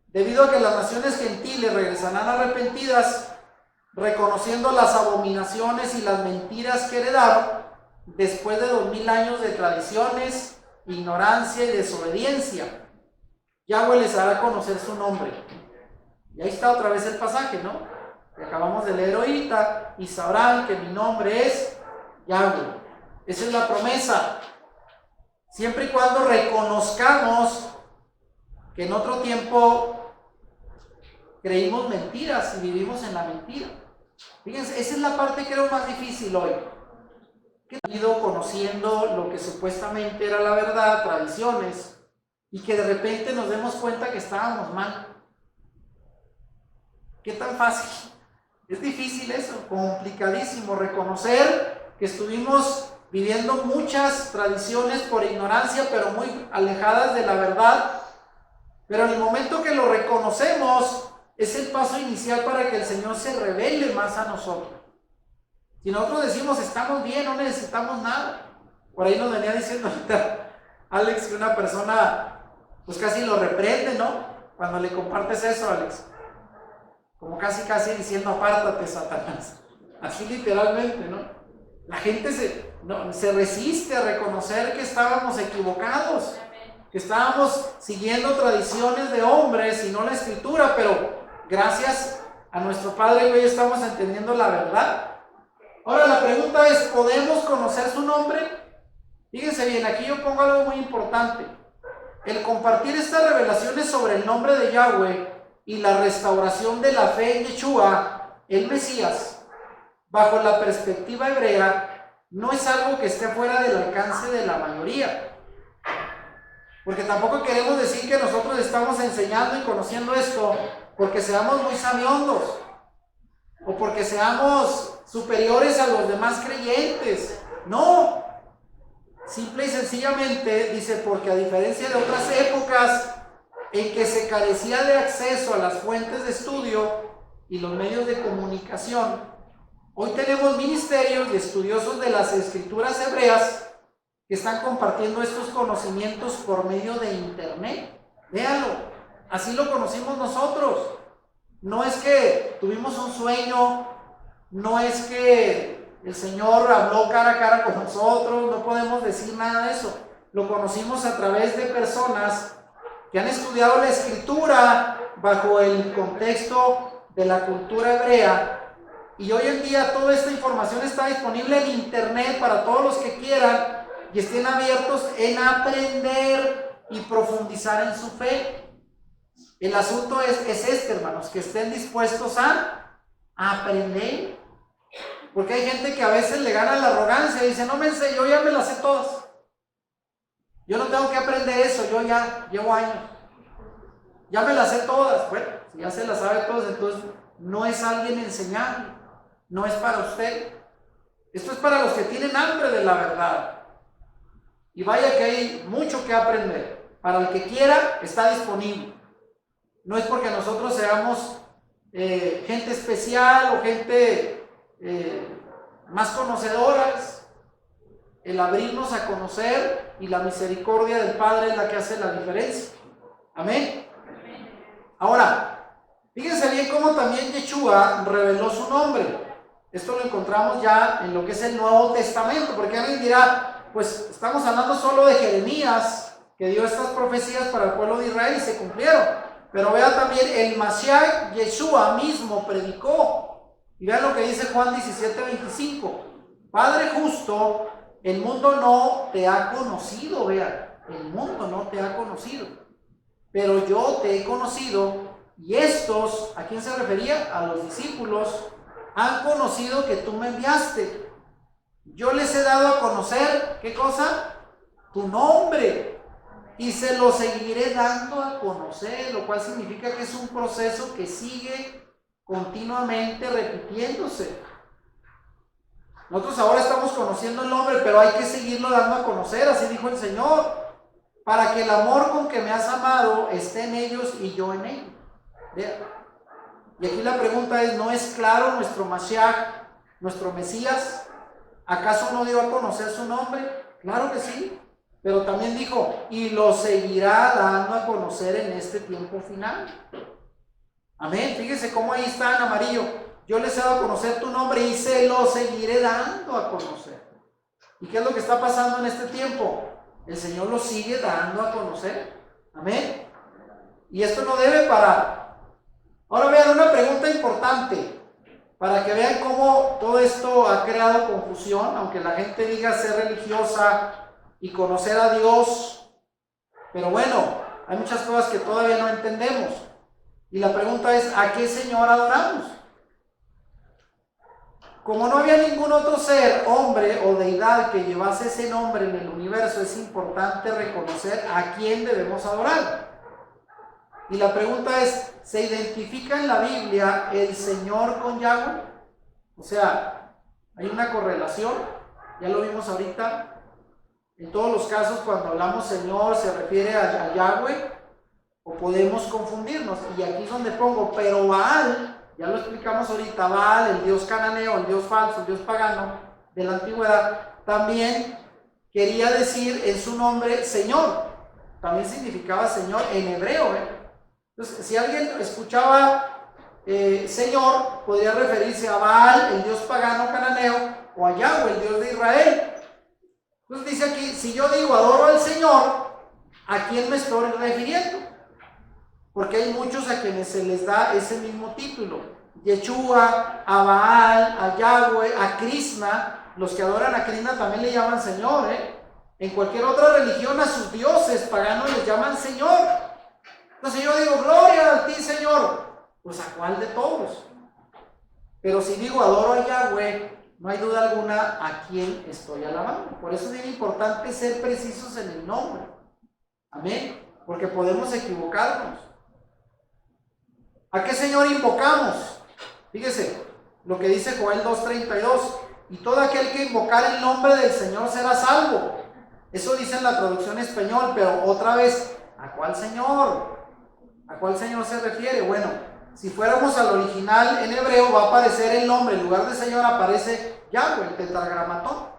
debido a que las naciones gentiles regresarán arrepentidas, reconociendo las abominaciones y las mentiras que heredaron después de 2000 años de tradiciones, ignorancia y desobediencia. Yahweh les hará conocer su nombre. Y ahí está otra vez el pasaje, ¿no? Que acabamos de leer ahorita. Y sabrán que mi nombre es Yahweh. Esa es la promesa. Siempre y cuando reconozcamos que en otro tiempo creímos mentiras y vivimos en la mentira. Fíjense, esa es la parte que creo más difícil hoy. Que han ido conociendo lo que supuestamente era la verdad, tradiciones, y que de repente nos demos cuenta que estábamos mal. ¿Qué tan fácil? Es difícil eso, complicadísimo, reconocer que estuvimos viviendo muchas tradiciones por ignorancia, pero muy alejadas de la verdad. Pero en el momento que lo reconocemos, es el paso inicial para que el Señor se revele más a nosotros. Si nosotros decimos estamos bien, no necesitamos nada. Por ahí nos venía diciendo Alex que una persona pues casi lo reprende, ¿no? Cuando le compartes eso, Alex. Como casi diciendo apártate, Satanás. Así literalmente, ¿no? La gente se resiste a reconocer que estábamos equivocados, que estábamos siguiendo tradiciones de hombres y no la Escritura, pero gracias a nuestro Padre hoy estamos entendiendo la verdad. Ahora la pregunta es, ¿podemos conocer su nombre? Fíjense bien, aquí yo pongo algo muy importante. El compartir estas revelaciones sobre el nombre de Yahweh y la restauración de la fe en Yeshua, el Mesías, bajo la perspectiva hebrea, no es algo que esté fuera del alcance de la mayoría. Porque tampoco queremos decir que nosotros estamos enseñando y conociendo esto porque seamos muy sabiondos o porque seamos superiores a los demás creyentes. No, simple y sencillamente dice, porque a diferencia de otras épocas en que se carecía de acceso a las fuentes de estudio y los medios de comunicación, hoy tenemos ministerios de estudiosos de las escrituras hebreas que están compartiendo estos conocimientos por medio de internet. Véanlo, así lo conocimos nosotros. No es que tuvimos un sueño, no es que el Señor habló cara a cara con nosotros, no podemos decir nada de eso. Lo conocimos a través de personas que han estudiado la Escritura bajo el contexto de la cultura hebrea, y hoy en día toda esta información está disponible en internet para todos los que quieran y estén abiertos en aprender y profundizar en su fe. El asunto es este, hermanos, que estén dispuestos a aprender, porque hay gente que a veces le gana la arrogancia y dice, no me sé, yo ya me las sé todas, yo no tengo que aprender eso, yo ya llevo años, ya me las sé todas. Bueno, si ya se las sabe todas, entonces no es alguien enseñable, no es para usted. Esto es para los que tienen hambre de la verdad. Y vaya que hay mucho que aprender. Para el que quiera, está disponible. No es porque nosotros seamos gente especial o gente más conocedoras. El abrirnos a conocer y la misericordia del Padre es la que hace la diferencia. Amén. Ahora, fíjense bien cómo también Yeshua reveló su nombre. Esto lo encontramos ya en lo que es el Nuevo Testamento, porque alguien dirá, pues estamos hablando solo de Jeremías, que dio estas profecías para el pueblo de Israel y se cumplieron. Pero vea también, el Mashiach Yeshua mismo predicó. Y vean lo que dice Juan 17:25. Padre justo, el mundo no te ha conocido, vean, el mundo no te ha conocido, pero yo te he conocido, y estos, ¿a quién se refería? A los discípulos, han conocido que tú me enviaste. Yo les he dado a conocer, ¿qué cosa? Tu nombre, y se lo seguiré dando a conocer, lo cual significa que es un proceso que sigue continuamente repitiéndose. Nosotros ahora estamos conociendo el nombre, pero hay que seguirlo dando a conocer, así dijo el Señor, para que el amor con que me has amado esté en ellos y yo en ellos. Vean. Y aquí la pregunta es, ¿no es claro nuestro Mashiach, nuestro Mesías? ¿Acaso no dio a conocer su nombre? Claro que sí, pero también dijo, y lo seguirá dando a conocer en este tiempo final. Amén. Fíjense cómo ahí está en amarillo. Yo les he dado a conocer tu nombre y se lo seguiré dando a conocer. ¿Y qué es lo que está pasando en este tiempo? El Señor lo sigue dando a conocer. Amén. Y esto no debe parar. Ahora vean una pregunta importante, para que vean cómo todo esto ha creado confusión, aunque la gente diga ser religiosa y conocer a Dios. Pero bueno, hay muchas cosas que todavía no entendemos. Y la pregunta es, ¿a qué Señor adoramos? Como no había ningún otro ser, hombre o deidad que llevase ese nombre en el universo, es importante reconocer a quién debemos adorar. Y la pregunta es, ¿se identifica en la Biblia el Señor con Yahweh? O sea, hay una correlación, ya lo vimos ahorita. En todos los casos, cuando hablamos Señor, se refiere a Yahweh, o podemos confundirnos. Y aquí es donde pongo, pero Baal, ya lo explicamos ahorita, Baal, el dios cananeo, el dios falso, el dios pagano de la antigüedad, también quería decir en su nombre Señor. También significaba Señor en hebreo. Entonces, si alguien escuchaba Señor, podría referirse a Baal, el dios pagano cananeo, o a Yahweh, el dios de Israel. Entonces dice aquí, si yo digo adoro al Señor, ¿a quién me estoy refiriendo? Porque hay muchos a quienes se les da ese mismo título. Yeshua, a Baal, a Yahweh, a Krishna. Los que adoran a Krishna también le llaman Señor. En cualquier otra religión a sus dioses paganos les llaman Señor. Entonces yo digo, gloria a ti, Señor. Pues ¿a cuál de todos? Pero si digo adoro a Yahweh, no hay duda alguna a quién estoy alabando. Por eso es bien importante ser precisos en el nombre. Amén. Porque podemos equivocarnos. ¿A qué Señor invocamos? Fíjese lo que dice Joel 2:32. Y todo aquel que invocar el nombre del Señor será salvo. Eso dice en la traducción español, pero otra vez, ¿a cuál Señor? ¿A cuál Señor se refiere? Bueno, si fuéramos al original en hebreo, va a aparecer el nombre, en lugar de Señor aparece Yahweh, el tetragramatón,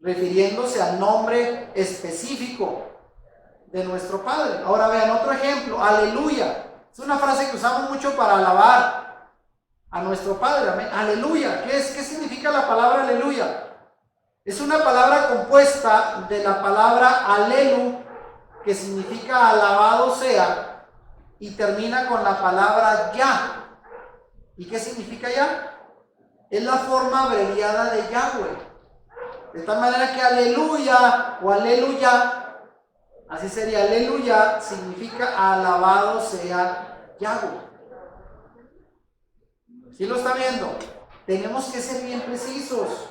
refiriéndose al nombre específico de nuestro Padre. Ahora vean otro ejemplo, aleluya. Es una frase que usamos mucho para alabar a nuestro Padre. Amén. Aleluya. ¿Qué significa la palabra aleluya? Es una palabra compuesta de la palabra alelu, que significa alabado sea, y termina con la palabra ya. ¿Y qué significa ya? Es la forma abreviada de Yahweh. De tal manera que aleluya o aleluya, así sería, aleluya, significa alabado sea Yahweh. ¿Sí lo está viendo? Tenemos que ser bien precisos.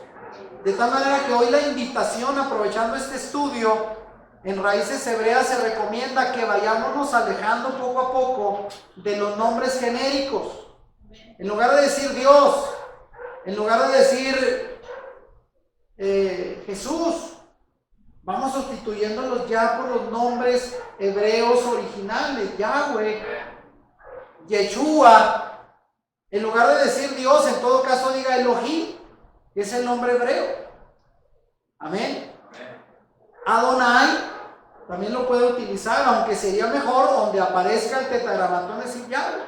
De tal manera que hoy la invitación, aprovechando este estudio en Raíces Hebreas, se recomienda que vayámonos alejando poco a poco de los nombres genéricos. En lugar de decir Dios, en lugar de decir Jesús, vamos sustituyéndolos ya por los nombres hebreos originales, Yahweh, Yeshua, En lugar de decir Dios, en todo caso diga Elohim, que es el nombre hebreo. Amén. Adonai también lo puede utilizar, aunque sería mejor donde aparezca el tetragramatón decir Yahweh,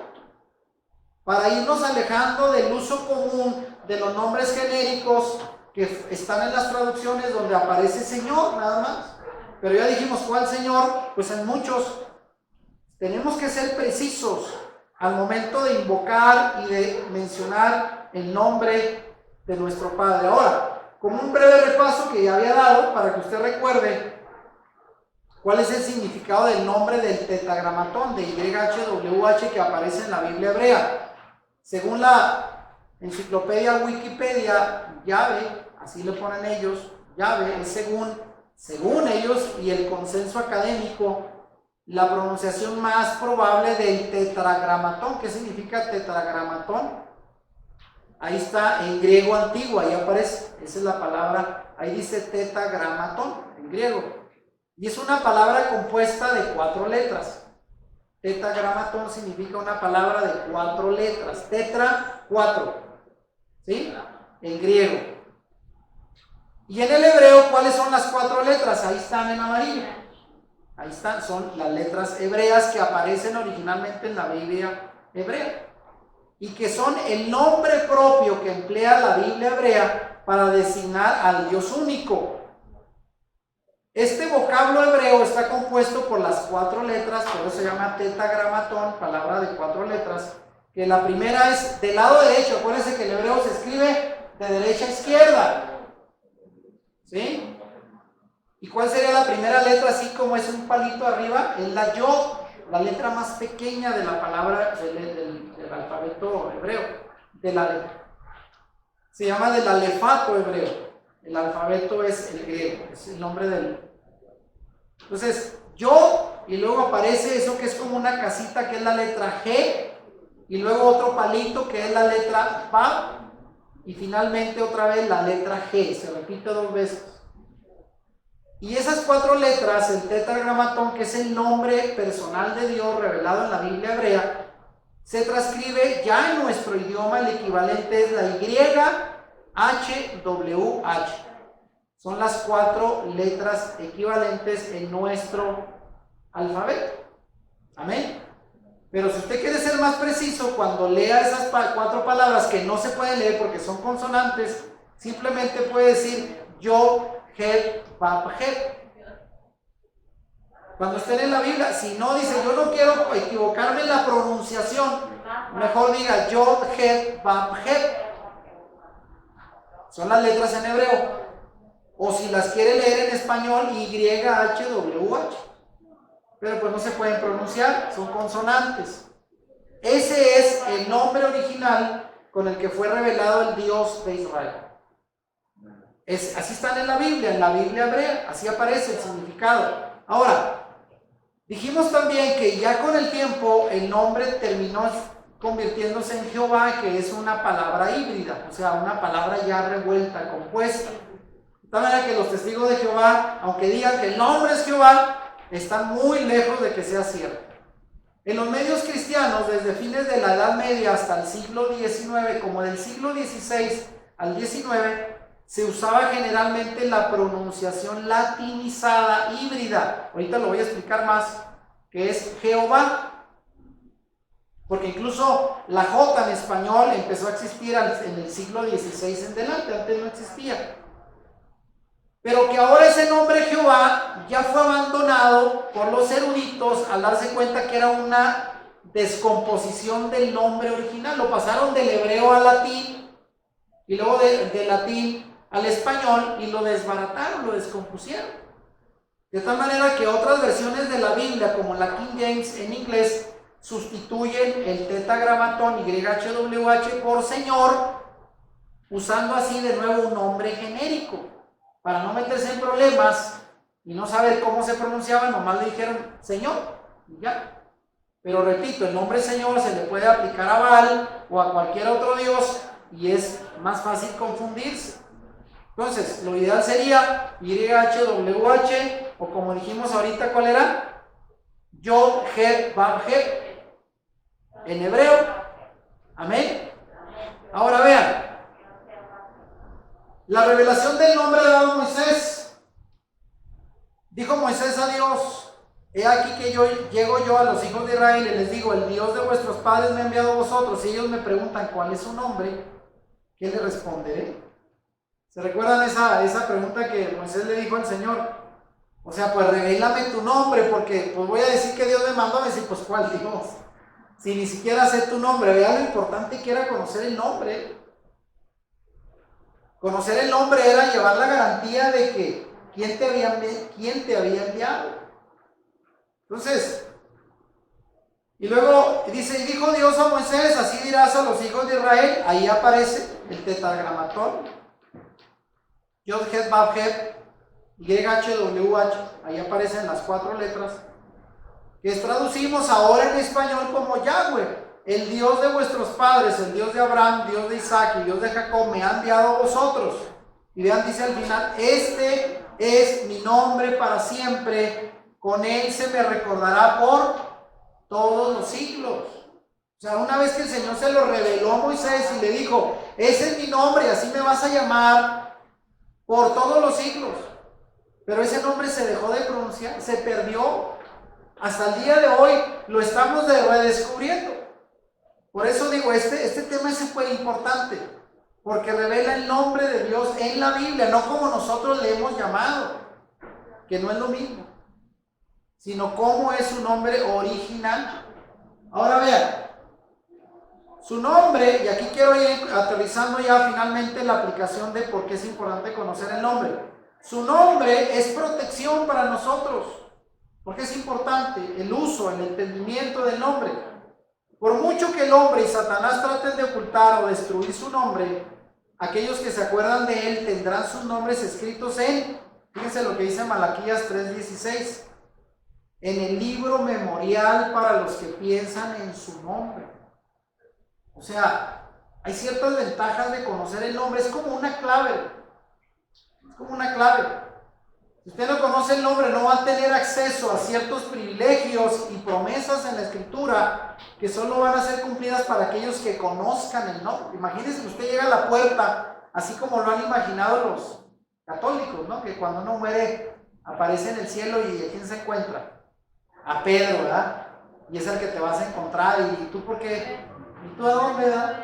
para irnos alejando del uso común de los nombres genéricos que están en las traducciones donde aparece Señor nada más. Pero ya dijimos, ¿cuál Señor? Pues en muchos. Tenemos que ser precisos al momento de invocar y de mencionar el nombre de nuestro Padre. Ahora, como un breve repaso que ya había dado, para que usted recuerde cuál es el significado del nombre del tetragramatón de YHWH que aparece en la Biblia hebrea. Según la enciclopedia Wikipedia, Yahvé, así le ponen ellos, Yahvé es según ellos y el consenso académico, la pronunciación más probable del tetragramatón. ¿Qué significa tetragramatón? Ahí está en griego antiguo, ahí aparece, esa es la palabra, ahí dice tetragramatón en griego. Y es una palabra compuesta de 4 letras. Tetragramatón significa una palabra de 4 letras. Tetra, 4. ¿Sí? En griego. Y en el hebreo, ¿cuáles son las 4 letras? Ahí están en amarillo. Ahí están, son las letras hebreas que aparecen originalmente en la Biblia hebrea. Y que son el nombre propio que emplea la Biblia hebrea para designar al Dios único. Este vocablo hebreo está compuesto por las 4 letras, por eso se llama tetragramatón, palabra de 4 letras, que la primera es del lado derecho. Acuérdense que el hebreo se escribe de derecha a izquierda, ¿sí? ¿Y cuál sería la primera letra? Así como es un palito arriba, es la yod, la letra más pequeña de la palabra del alfabeto hebreo, de la letra. Se llama del alefato hebreo. El alfabeto es el griego, es el nombre del. Entonces, yo, y luego aparece eso que es como una casita, que es la letra G, y luego otro palito que es la letra Vav, y finalmente otra vez la letra G, se repite 2 veces. Y esas 4 letras, el tetragramatón, que es el nombre personal de Dios revelado en la Biblia hebrea, se transcribe ya en nuestro idioma, el equivalente es la YHWH. Son las 4 letras equivalentes en nuestro alfabeto. Amén. Pero si usted quiere ser más preciso, cuando lea esas 4 palabras que no se pueden leer porque son consonantes, simplemente puede decir Yod, Het, Vav, Het. Cuando estén en la Biblia, si no dice, yo no quiero equivocarme en la pronunciación, mejor diga Yod, Het, Vav, Het. Son las letras en hebreo. O si las quiere leer en español, YHWH. Pero pues no se pueden pronunciar, son consonantes. Ese es el nombre original con el que fue revelado el Dios de Israel. Así están en la Biblia hebrea, así aparece el significado. Ahora, dijimos también que ya con el tiempo el nombre terminó convirtiéndose en Jehová, que es una palabra híbrida, o sea, una palabra ya revuelta, compuesta. De tal manera que los testigos de Jehová, aunque digan que el nombre es Jehová, están muy lejos de que sea cierto. En los medios cristianos, desde fines de la Edad Media hasta el siglo XIX, como del siglo XVI al XIX, se usaba generalmente la pronunciación latinizada híbrida. Ahorita lo voy a explicar más, que es Jehová. Porque incluso la J en español empezó a existir en el siglo XVI en delante, antes no existía. Pero que ahora ese nombre Jehová ya fue abandonado por los eruditos al darse cuenta que era una descomposición del nombre original. Lo pasaron del hebreo al latín y luego del latín al español y lo desbarataron, lo descompusieron. De tal manera que otras versiones de la Biblia, como la King James en inglés, sustituyen el tetragramatón YHWH por Señor, usando así de nuevo un nombre genérico. Para no meterse en problemas y no saber cómo se pronunciaba, nomás le dijeron Señor y ya. Pero repito, el nombre Señor se le puede aplicar a Baal o a cualquier otro Dios y es más fácil confundirse. Entonces, lo ideal sería YHWH, o como dijimos ahorita, ¿cuál era? Yod, Het, Vav, Het, en hebreo. Amén. La revelación del nombre dado a Moisés. Dijo Moisés a Dios: he aquí que llego yo a los hijos de Israel y les digo: el Dios de vuestros padres me ha enviado a vosotros. Y ellos me preguntan: ¿cuál es su nombre? ¿Qué le responderé? ¿Se recuerdan esa pregunta que Moisés le dijo al Señor? O sea, pues revélame tu nombre, porque pues voy a decir que Dios me mandó. A decir, pues ¿cuál Dios? Si ni siquiera sé tu nombre. Vea lo importante que era conocer el nombre. Conocer el nombre era llevar la garantía de que quién te había enviado. Entonces, y luego dice: y dijo Dios a Moisés: así dirás a los hijos de Israel. Ahí aparece el tetragramatón. Yod, Het, Vav, Het, YHWH. Ahí aparecen las 4 letras, que traducimos ahora en español como Yahweh. El Dios de vuestros padres, el Dios de Abraham, Dios de Isaac y Dios de Jacob, me ha enviado a vosotros. Y vean, dice al final: este es mi nombre para siempre, con él se me recordará por todos los siglos. O sea, una vez que el Señor se lo reveló a Moisés y le dijo: ese es mi nombre, así me vas a llamar por todos los siglos. Pero ese nombre se dejó de pronunciar, se perdió. Hasta el día de hoy lo estamos redescubriendo. Por eso digo, este tema es súper importante, porque revela el nombre de Dios en la Biblia, no como nosotros le hemos llamado, que no es lo mismo, sino cómo es su nombre original. Ahora vean, su nombre, y aquí quiero ir aterrizando ya finalmente la aplicación de por qué es importante conocer el nombre. Su nombre es protección para nosotros. ¿Por qué es importante el uso, el entendimiento del nombre? Por mucho que el hombre y Satanás traten de ocultar o destruir su nombre, aquellos que se acuerdan de él tendrán sus nombres escritos fíjense lo que dice Malaquías 3:16, en el libro memorial para los que piensan en su nombre. O sea, hay ciertas ventajas de conocer el nombre, es como una clave. Es como una clave. Si usted no conoce el nombre, no va a tener acceso a ciertos privilegios y promesas en la Escritura que solo van a ser cumplidas para aquellos que conozcan el nombre. Imagínense que usted llega a la puerta, así como lo han imaginado los católicos, ¿no? Que cuando uno muere aparece en el cielo y ¿a quién se encuentra? A Pedro, ¿verdad? Y es el que te vas a encontrar. ¿Y tú por qué? ¿Y tú a dónde, verdad?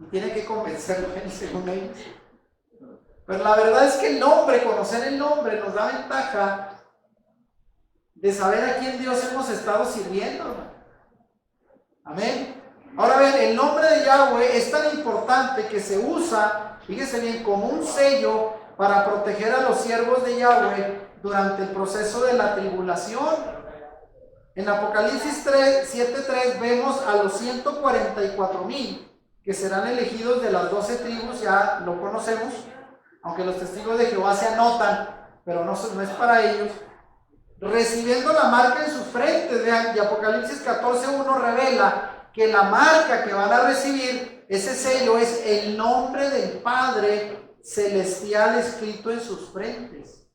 Y tiene que convencerlo él, según ellos. Pero la verdad es que el nombre, conocer el nombre, nos da ventaja de saber a quién Dios hemos estado sirviendo, ¿no? Amén. Ahora bien, el nombre de Yahweh es tan importante que se usa, fíjese bien, como un sello para proteger a los siervos de Yahweh durante el proceso de la tribulación. En Apocalipsis 7:3 vemos a los 144,000 que serán elegidos de las 12 tribus, ya lo conocemos, aunque los testigos de Jehová se anotan, pero no es para ellos, recibiendo la marca en sus frentes. Vean, y Apocalipsis 14:1 revela que la marca que van a recibir, ese sello, es el nombre del Padre celestial escrito en sus frentes.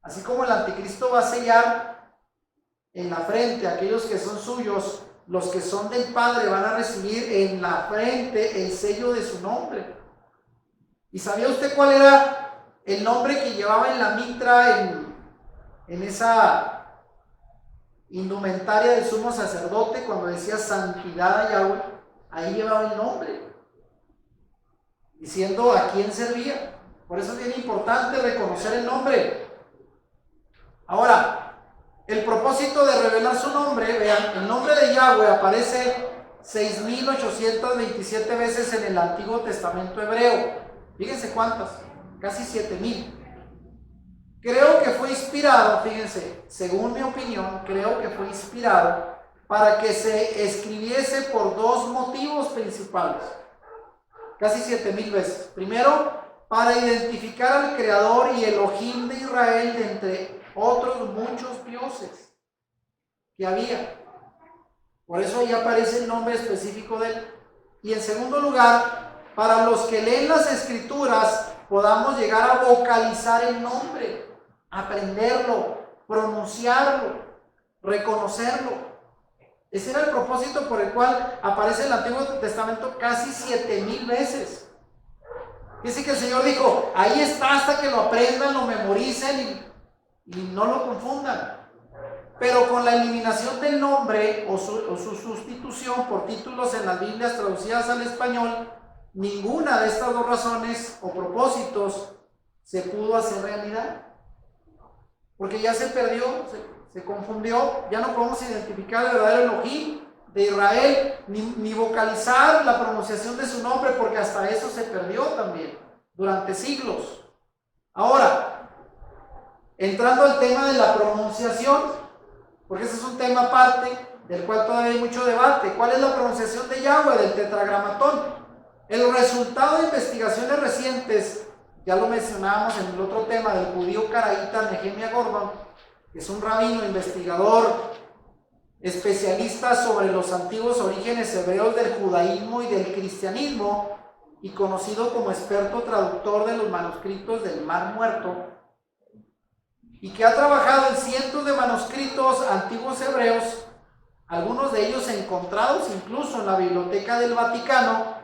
Así como el anticristo va a sellar en la frente a aquellos que son suyos, los que son del Padre van a recibir en la frente el sello de su nombre. ¿Y sabía usted cuál era el nombre que llevaba en la mitra, en esa indumentaria del sumo sacerdote, cuando decía santidad a Yahweh? Ahí llevaba el nombre, diciendo a quién servía. Por eso es bien importante reconocer el nombre. Ahora, el propósito de revelar su nombre, vean, el nombre de Yahweh aparece 6,827 veces en el Antiguo Testamento hebreo. Fíjense cuántas, casi 7,000. Creo que fue inspirado, fíjense, según mi opinión, creo que fue inspirado para que se escribiese por 2 motivos principales. Casi 7,000 veces. Primero, para identificar al Creador y Elohim de Israel de entre otros muchos dioses que había. Por eso ahí aparece el nombre específico de él. Y en segundo lugar, para los que leen las Escrituras podamos llegar a vocalizar el nombre, aprenderlo, pronunciarlo, reconocerlo. Ese era el propósito por el cual aparece en el Antiguo Testamento casi 7,000 veces. Dice que el Señor dijo, ahí está hasta que lo aprendan, lo memoricen y no lo confundan. Pero con la eliminación del nombre o su sustitución por títulos en las Biblias traducidas al español, ninguna de estas dos razones o propósitos se pudo hacer realidad. Porque ya se perdió, se confundió, ya no podemos identificar el verdadero Elohim de Israel, ni vocalizar la pronunciación de su nombre, porque hasta eso se perdió también durante siglos. Ahora, entrando al tema de la pronunciación, porque ese es un tema aparte del cual todavía hay mucho debate. ¿Cuál es la pronunciación de Yahweh, del tetragramatón? El resultado de investigaciones recientes, ya lo mencionábamos en el otro tema del judío caraíta Nehemia Gordon, que es un rabino investigador, especialista sobre los antiguos orígenes hebreos del judaísmo y del cristianismo, y conocido como experto traductor de los manuscritos del Mar Muerto, y que ha trabajado en cientos de manuscritos antiguos hebreos, algunos de ellos encontrados incluso en la Biblioteca del Vaticano.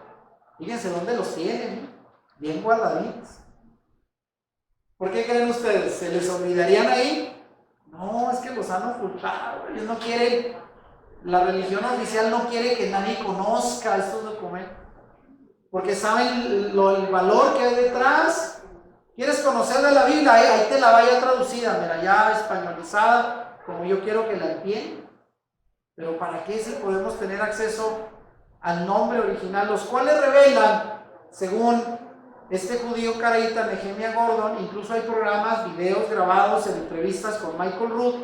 Fíjense dónde los tienen, bien guardaditos. ¿Por qué creen ustedes? ¿Se les olvidarían ahí? No, es que los han ocultado. Ellos no quieren, la religión oficial no quiere que nadie conozca estos documentos, porque saben el valor que hay detrás. ¿Quieres conocer de la Biblia? Ahí te la vaya traducida, mira, ya españolizada, como yo quiero que la entiendan. Pero ¿para qué si podemos tener acceso al nombre original? Los cuales revelan, según este judío caraíta Nehemia Gordon, incluso hay programas, videos grabados en entrevistas con Michael Rood,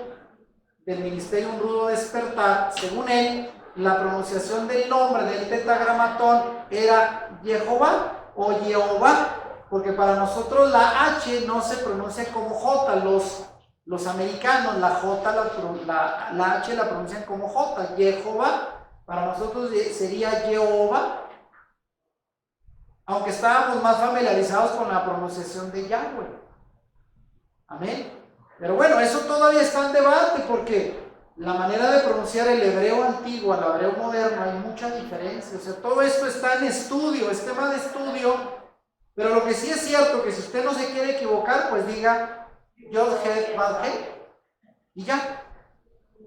del Ministerio Un Rudo Despertar. Según él, la pronunciación del nombre del tetragramatón era Jehová o Jehová, porque para nosotros la H no se pronuncia como J. Los americanos la J, la H la pronuncian como J. Jehová, para nosotros sería Jehová, aunque estábamos más familiarizados con la pronunciación de Yahweh. Amén. Pero bueno, eso todavía está en debate, porque la manera de pronunciar el hebreo antiguo al hebreo moderno hay mucha diferencia. O sea, todo esto está en estudio, es tema de estudio. Pero lo que sí es cierto, que si usted no se quiere equivocar, pues diga Yod-Het, Vav-Het, y ya.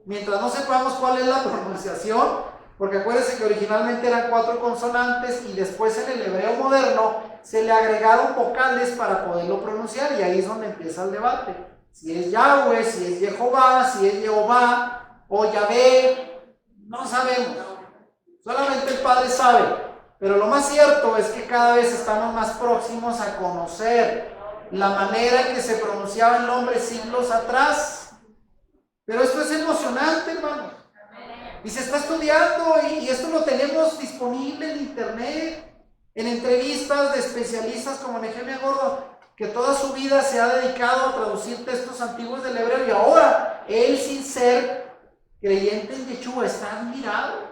Mientras no sepamos cuál es la pronunciación, porque acuérdense que originalmente eran 4 consonantes y después en el hebreo moderno se le agregaron vocales para poderlo pronunciar, y ahí es donde empieza el debate. Si es Yahweh, si es Jehová, si es Jehová o Yahvé, no sabemos. Solamente el Padre sabe. Pero lo más cierto es que cada vez estamos más próximos a conocer la manera en que se pronunciaba el nombre siglos atrás. Pero esto es emocionante, hermanos. Y se está estudiando, y esto lo tenemos disponible en internet, en entrevistas de especialistas como Nehemia Gordon, que toda su vida se ha dedicado a traducir textos antiguos del hebreo, y ahora él, sin ser creyente en Yeshua, está admirado.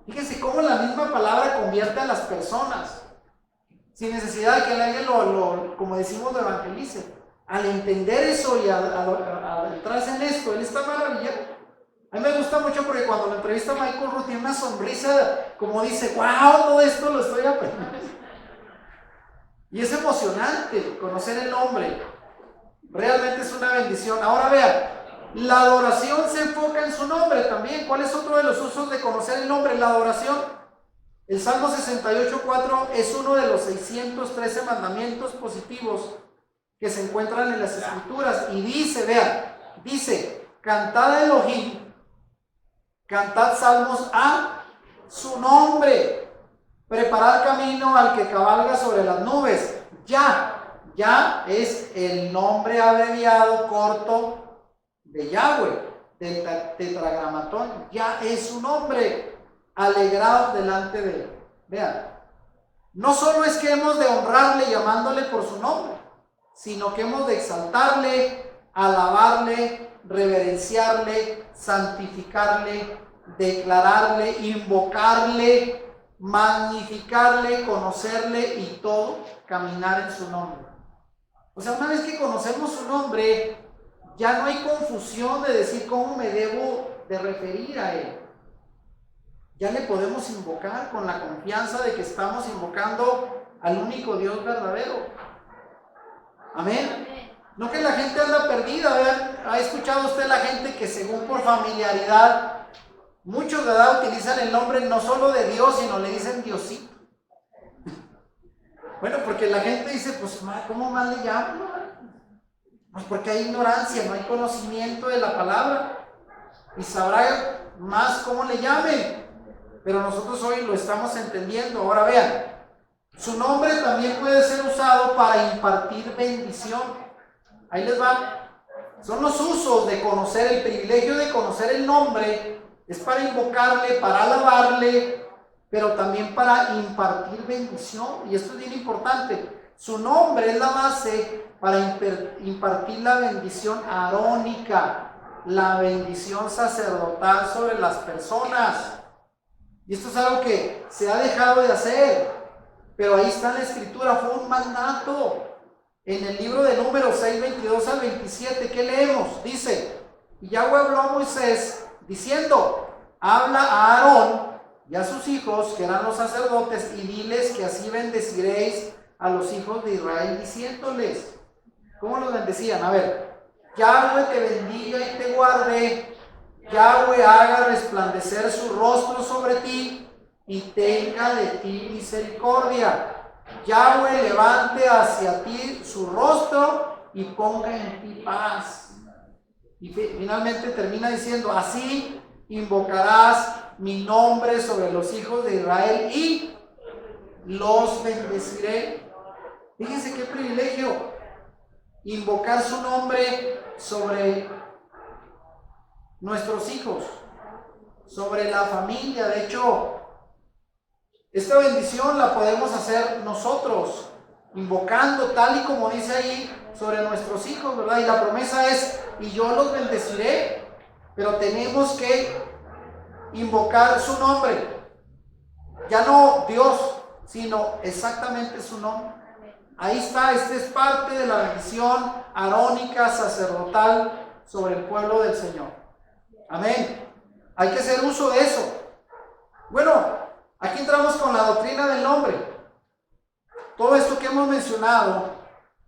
Fíjense cómo la misma palabra convierte a las personas, sin necesidad de que alguien como decimos, lo evangelice. Al entender eso y al adentrarse en esto, él está maravillado. A mí me gusta mucho porque cuando lo entrevista Michael Rood tiene una sonrisa, como dice, wow, todo esto lo estoy aprendiendo. Y es emocionante conocer el nombre. Realmente es una bendición. Ahora vean, la adoración se enfoca en su nombre también. ¿Cuál es otro de los usos de conocer el nombre? La adoración. El Salmo 68:4 es uno de los 613 mandamientos positivos que se encuentran en las Escrituras. Y dice, vean, dice, cantad a Elohim, cantad salmos a su nombre, preparad camino al que cabalga sobre las nubes. Ya es el nombre abreviado corto de Yahweh, del tetragramatón. Ya es su nombre, alegrados delante de él. Vean, no solo es que hemos de honrarle llamándole por su nombre, sino que hemos de exaltarle, alabarle, reverenciarle, santificarle, declararle, invocarle, magnificarle, conocerle y todo, caminar en su nombre. O sea, una vez que conocemos su nombre, ya no hay confusión de decir cómo me debo de referir a él. Ya le podemos invocar con la confianza de que estamos invocando al único Dios verdadero. Amén. No que la gente anda perdida, vean, ¿ha escuchado usted la gente que según por familiaridad, muchos de edad utilizan el nombre no solo de Dios, sino le dicen Diosito? Bueno, porque la gente dice, pues, ¿cómo más le llamo? Pues porque hay ignorancia, no hay conocimiento de la palabra. Y sabrá más cómo le llamen. Pero nosotros hoy lo estamos entendiendo. Ahora vean, su nombre también puede ser usado para impartir bendición. Ahí les va. Son los usos de conocer, el privilegio de conocer el nombre. Es para invocarle, para alabarle, pero también para impartir bendición. Y esto es bien importante. Su nombre es la base para impartir la bendición arónica, la bendición sacerdotal sobre las personas. Y esto es algo que se ha dejado de hacer, pero ahí está en la escritura, fue un mandato. En el libro de Números 6, 22 al 27, ¿qué leemos? Dice, y Yahweh habló a Moisés diciendo, habla a Aarón y a sus hijos, que eran los sacerdotes, y diles que así bendeciréis a los hijos de Israel, diciéndoles, ¿cómo los bendecían? A ver, Yahweh te bendiga y te guarde, Yahweh haga resplandecer su rostro sobre ti y tenga de ti misericordia. Yahweh levante hacia ti su rostro y ponga en ti paz. Y finalmente termina diciendo, así invocarás mi nombre sobre los hijos de Israel y los bendeciré. Fíjense qué privilegio, invocar su nombre sobre nuestros hijos, sobre la familia. De hecho, esta bendición la podemos hacer nosotros, invocando tal y como dice ahí sobre nuestros hijos, ¿verdad? Y la promesa es, y yo los bendeciré, pero tenemos que invocar su nombre, ya no Dios, sino exactamente su nombre. Ahí está, esta es parte de la bendición arónica sacerdotal sobre el pueblo del Señor. Amén. Hay que hacer uso de eso. Bueno, aquí entramos con la doctrina del nombre. Todo esto que hemos mencionado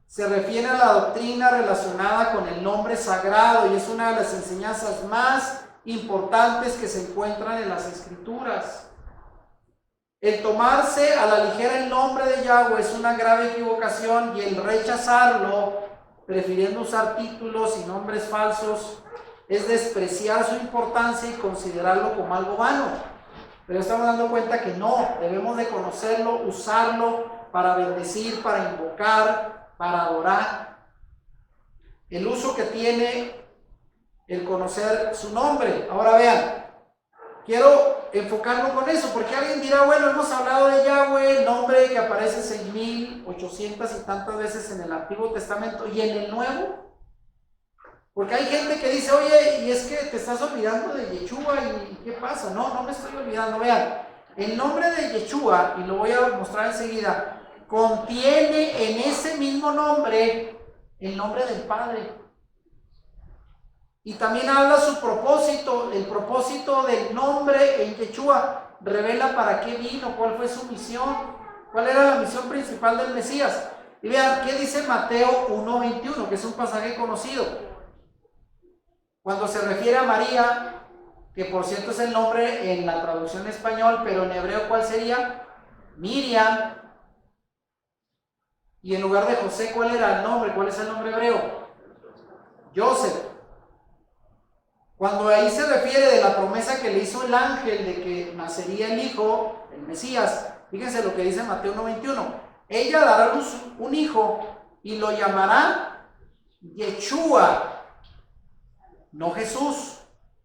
se refiere a la doctrina relacionada con el nombre sagrado y es una de las enseñanzas más importantes que se encuentran en las Escrituras. El tomarse a la ligera el nombre de Yahweh es una grave equivocación y el rechazarlo, prefiriendo usar títulos y nombres falsos, es despreciar su importancia y considerarlo como algo vano. Pero estamos dando cuenta que no, debemos de conocerlo, usarlo para bendecir, para invocar, para adorar. El uso que tiene el conocer su nombre. Ahora vean, quiero enfocarlo con eso, porque alguien dirá, bueno, hemos hablado de Yahweh, el nombre que aparece 6,800 y tantas veces en el Antiguo Testamento y en el Nuevo. Porque hay gente que dice, oye, y es que te estás olvidando de Yeshua, ¿y qué pasa? No, no me estoy olvidando. Vean, el nombre de Yeshua, y lo voy a mostrar enseguida, contiene en ese mismo nombre el nombre del Padre. Y también habla su propósito, el propósito del nombre en Yeshua, revela para qué vino, cuál fue su misión, cuál era la misión principal del Mesías. Y vean, ¿qué dice Mateo 1:21? Que es un pasaje conocido. Cuando se refiere a María, que por cierto es el nombre en la traducción español, pero en hebreo, ¿cuál sería? Miriam. Y en lugar de José, ¿cuál era el nombre? ¿Cuál es el nombre hebreo? Joseph. Cuando ahí se refiere de la promesa que le hizo el ángel de que nacería el hijo, el Mesías, fíjense lo que dice Mateo 1:21. Ella dará a luz un hijo y lo llamará Yeshua. No Jesús,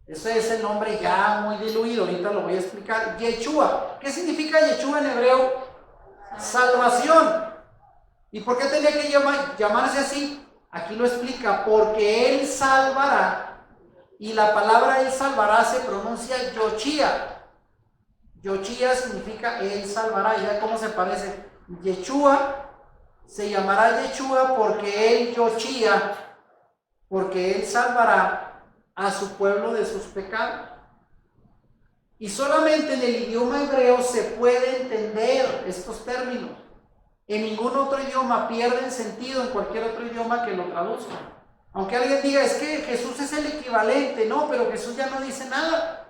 ese es el nombre ya muy diluido, ahorita lo voy a explicar. Yeshua, ¿qué significa Yeshua en hebreo? Salvación. ¿Y por qué tenía que llamarse así? Aquí lo explica, porque Él salvará, y la palabra Él salvará se pronuncia Yoshia. Yoshia significa Él salvará, y vean cómo se parece. Yeshua se llamará Yeshua porque Él Yoshia, porque Él salvará a su pueblo de sus pecados. Y solamente en el idioma hebreo se puede entender estos términos. En ningún otro idioma pierden sentido en cualquier otro idioma que lo traduzca. Aunque alguien diga, es que Jesús es el equivalente, no, pero Jesús ya no dice nada.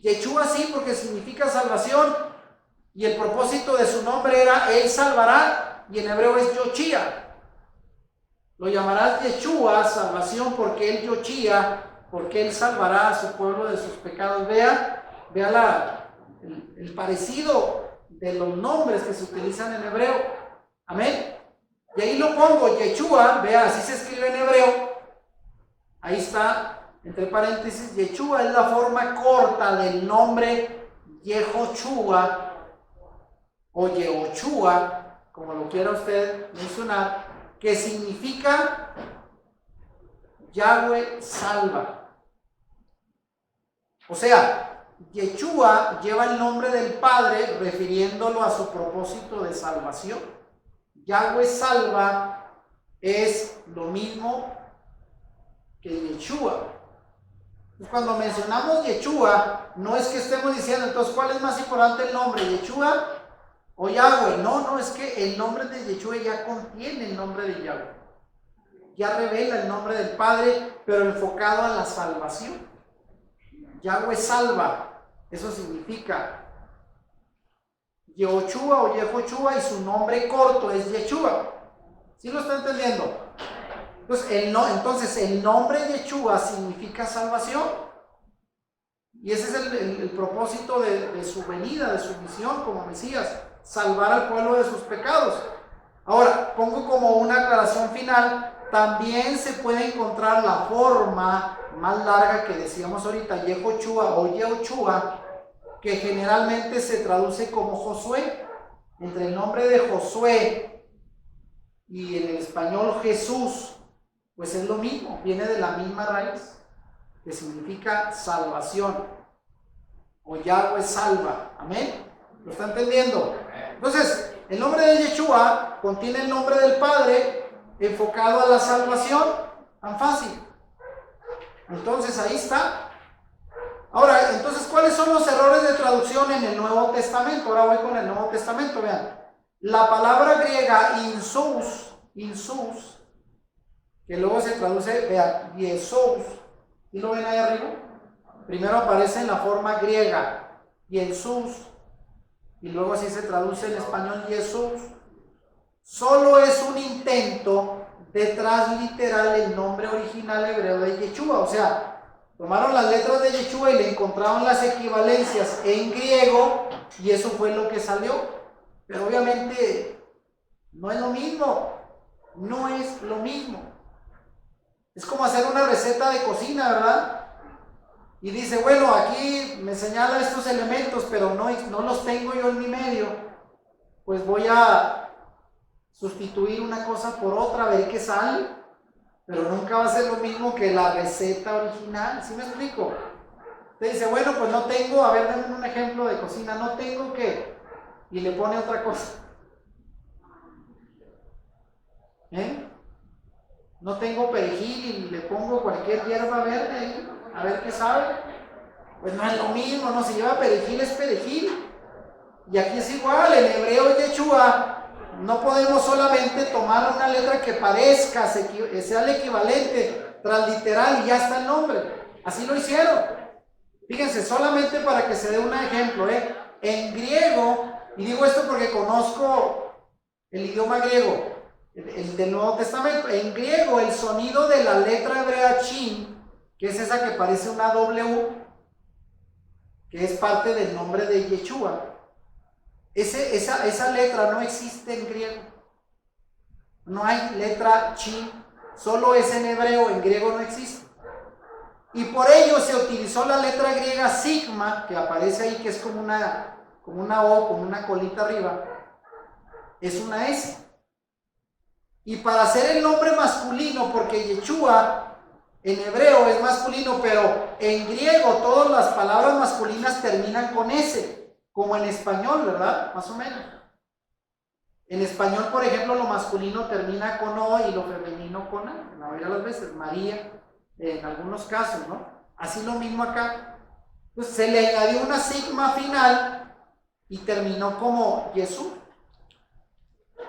Yeshua sí, porque significa salvación, y el propósito de su nombre era Él salvará, y en hebreo es Yoshia. Lo llamarás Yeshua, salvación, porque Él Yoshia, porque Él salvará a su pueblo de sus pecados. Vea el parecido de los nombres que se utilizan en hebreo. Amén. Y ahí lo pongo, Yeshua, vea, así se escribe en hebreo. Ahí está, entre paréntesis, Yeshua es la forma corta del nombre Yehoshua o Yehoshua, como lo quiera usted mencionar, que significa Yahweh salva. O sea, Yeshua lleva el nombre del Padre refiriéndolo a su propósito de salvación. Yahweh salva es lo mismo que Yeshua. Cuando mencionamos Yeshua, no es que estemos diciendo, entonces, ¿cuál es más importante el nombre, Yeshua o Yahweh? No, es que el nombre de Yeshua ya contiene el nombre de Yahweh. Ya revela el nombre del Padre, pero enfocado a la salvación. Yahweh salva, eso significa Yehoshua o Yehoshua, y su nombre corto es Yeshua. ¿Sí lo está entendiendo? Entonces el nombre Yeshua significa salvación. Y ese es el propósito de su venida, de su misión como Mesías, salvar al pueblo de sus pecados. Ahora, pongo como una aclaración final, también se puede encontrar la forma más larga que decíamos ahorita, Yehoshua o Yehoshua, que generalmente se traduce como Josué. Entre el nombre de Josué y en el español Jesús, pues es lo mismo, viene de la misma raíz, que significa salvación, o Yahweh salva. Amén. ¿Lo está entendiendo? Entonces, el nombre de Yeshua contiene el nombre del Padre enfocado a la salvación. Tan fácil. Entonces, ahí está. Ahora, entonces, ¿cuáles son los errores de traducción en el Nuevo Testamento? Ahora voy con el Nuevo Testamento, vean. La palabra griega insus, que luego se traduce, vean, Jesús, ¿y lo ven ahí arriba? Primero aparece en la forma griega, Jesús, y luego así se traduce en español Jesús. Solo es un intento de transliterar el nombre original hebreo de Yeshua. O sea, tomaron las letras de Yeshua y le encontraron las equivalencias en griego, y eso fue lo que salió. Pero obviamente no es lo mismo. No es lo mismo. Es como hacer una receta de cocina, ¿verdad? Y dice, bueno, aquí me señala estos elementos, pero no los tengo yo en mi medio. Pues voy a sustituir una cosa por otra, a ver qué sale. Pero nunca va a ser lo mismo que la receta original. ¿Sí me explico? Te dice, bueno, pues no tengo, a ver, denme un ejemplo de cocina, no tengo que, y le pone otra cosa. No tengo perejil y le pongo cualquier hierba verde ahí, a ver qué sabe. Pues no es lo mismo, no, si lleva perejil es perejil. Y aquí es igual, en hebreo Yeshua no podemos solamente tomar una letra que parezca, sea el equivalente, transliteral, y ya está el nombre. Así lo hicieron. Fíjense, solamente para que se dé un ejemplo, en griego, y digo esto porque conozco el idioma griego, el del Nuevo Testamento. En griego, el sonido de la letra hebrea Shin, que es esa que parece una W, que es parte del nombre de Yeshua, esa letra no existe en griego. No hay letra Shin, solo es en hebreo, en griego no existe. Y por ello se utilizó la letra griega sigma, que aparece ahí, que es como una O, como una colita arriba, es una S. Y para hacer el nombre masculino, porque Yeshua en hebreo es masculino, pero en griego todas las palabras masculinas terminan con S, como en español, ¿verdad? Más o menos. En español, por ejemplo, lo masculino termina con O y lo femenino con A, la mayoría de las veces, María, en algunos casos, ¿no? Así lo mismo acá. Pues se le añadió una sigma final y terminó como Jesús.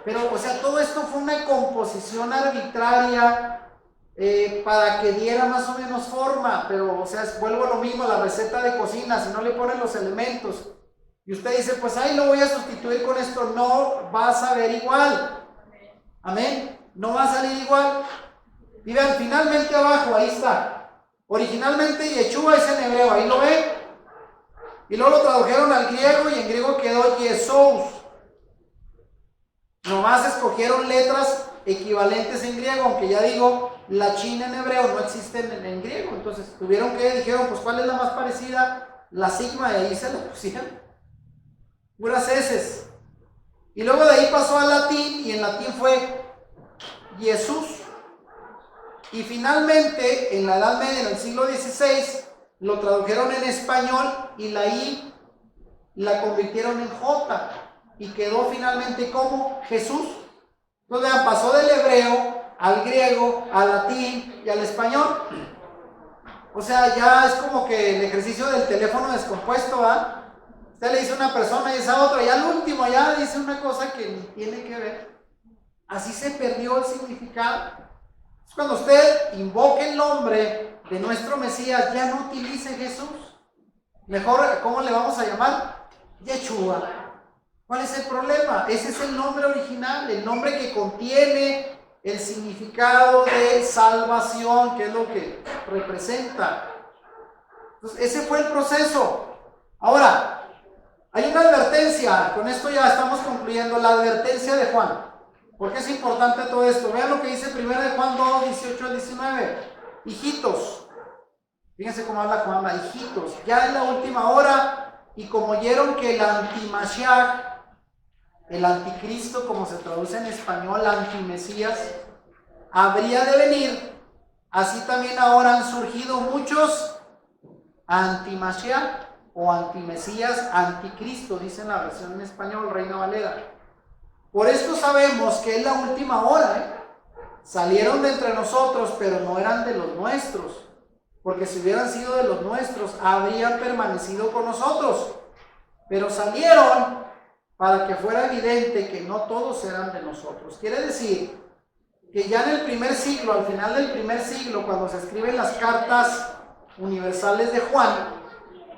Pero, o sea, todo esto fue una composición arbitraria para que diera más o menos forma, pero, o sea, vuelvo a lo mismo, la receta de cocina, si no le ponen los elementos, y usted dice, pues ahí lo voy a sustituir con esto, no va a saber igual. Amén. No va a salir igual. Y vean, finalmente abajo, ahí está. Originalmente Yeshua es en hebreo, ahí lo ven. Y luego lo tradujeron al griego y en griego quedó Jesús. Nomás escogieron letras equivalentes en griego, aunque ya digo, la china en hebreo no existe en griego. Entonces dijeron, pues ¿cuál es la más parecida? La sigma, y ahí se la pusieron. Puras heces. Y luego de ahí pasó al latín, y en latín fue Jesús. Y finalmente, en la Edad Media, en el siglo XVI, lo tradujeron en español y la I la convirtieron en J y quedó finalmente como Jesús. Entonces pasó del hebreo al griego, al latín y al español. O sea, ya es como que el ejercicio del teléfono descompuesto, ¿va? Usted le dice a una persona y esa otra, y al último ya dice una cosa que ni tiene que ver. Así se perdió el significado. Es cuando usted invoque el nombre de nuestro Mesías, ya no utilice Jesús. Mejor, ¿cómo le vamos a llamar? Yeshua. ¿Cuál es el problema? Ese es el nombre original, el nombre que contiene el significado de salvación, que es lo que representa. Entonces, ese fue el proceso. Ahora, hay una advertencia, con esto ya estamos concluyendo, la advertencia de Juan. ¿Por qué es importante todo esto? Vean lo que dice 1 de Juan 2, 18 al 19. Hijitos, fíjense cómo habla Juan, hijitos, ya en la última hora, y como oyeron que el antimashiach, el anticristo, como se traduce en español, antimesías, habría de venir, así también ahora han surgido muchos antimashiach o antimesías, anticristo, dice en la versión en español, Reina Valera. Por esto sabemos que es la última hora, Salieron de entre nosotros, pero no eran de los nuestros, porque si hubieran sido de los nuestros, habrían permanecido con nosotros. Pero salieron para que fuera evidente que no todos eran de nosotros. Quiere decir que ya en el primer siglo, al final del primer siglo, cuando se escriben las cartas universales de Juan,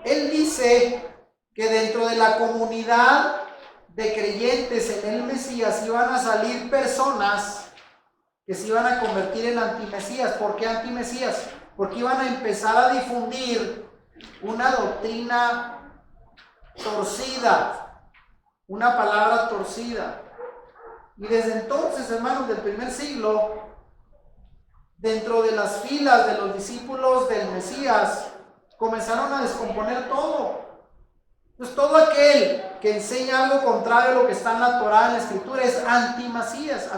él dice que dentro de la comunidad de creyentes en el Mesías iban a salir personas que se iban a convertir en antimesías. ¿Por qué antimesías? Porque iban a empezar a difundir una doctrina torcida, una palabra torcida. Y desde entonces, hermanos, del primer siglo, dentro de las filas de los discípulos del Mesías, comenzaron a descomponer todo. Entonces, todo aquel que enseña algo contrario a lo que está en la Torá, en la Escritura, es antimesías,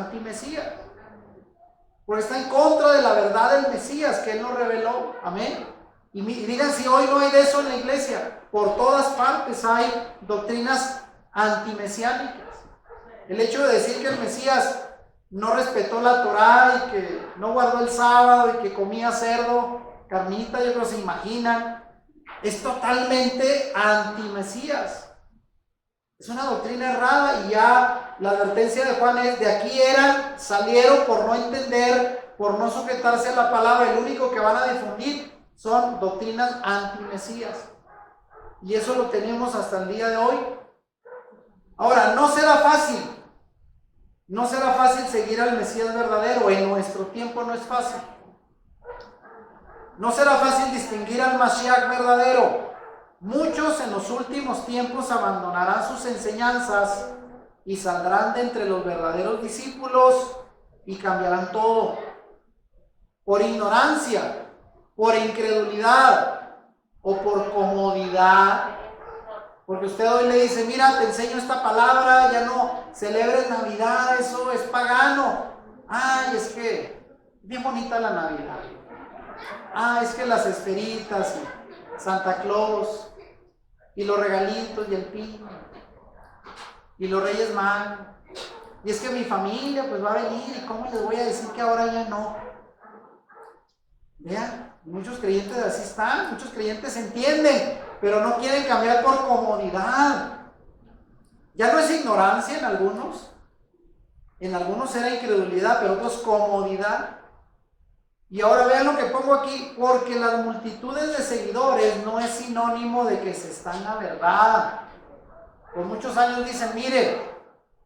porque está en contra de la verdad del Mesías que Él nos reveló. Amén. Y digan si hoy no hay de eso en la iglesia. Por todas partes hay doctrinas antimesiánicas. El hecho de decir que el Mesías no respetó la Torá y que no guardó el sábado y que comía cerdo, carnita, yo creo que se imaginan, es totalmente antimesías. Es una doctrina errada y ya la advertencia de Juan es: de aquí salieron por no entender, por no sujetarse a la palabra, el único que van a difundir son doctrinas antimesías. Y eso lo tenemos hasta el día de hoy. Ahora, no será fácil seguir al Mesías verdadero. En nuestro tiempo no es fácil. No será fácil distinguir al Mashiach verdadero. Muchos en los últimos tiempos abandonarán sus enseñanzas y saldrán de entre los verdaderos discípulos y cambiarán todo. Por ignorancia, por incredulidad o por comodidad. Porque usted hoy le dice: mira, te enseño esta palabra, ya no celebres Navidad, eso es pagano. Ay, es que bien bonita la Navidad. Es que las esferitas y Santa Claus y los regalitos y el pino y los Reyes Magos. Y es que mi familia pues va a venir, y cómo les voy a decir que ahora ya no. Vean, muchos creyentes así están, muchos creyentes entienden, pero no quieren cambiar por comodidad. Ya no es ignorancia en algunos, En algunos era incredulidad, pero otros comodidad. Y ahora vean lo que pongo aquí, porque las multitudes de seguidores no es sinónimo de que se está en la verdad. Por muchos años dicen, miren,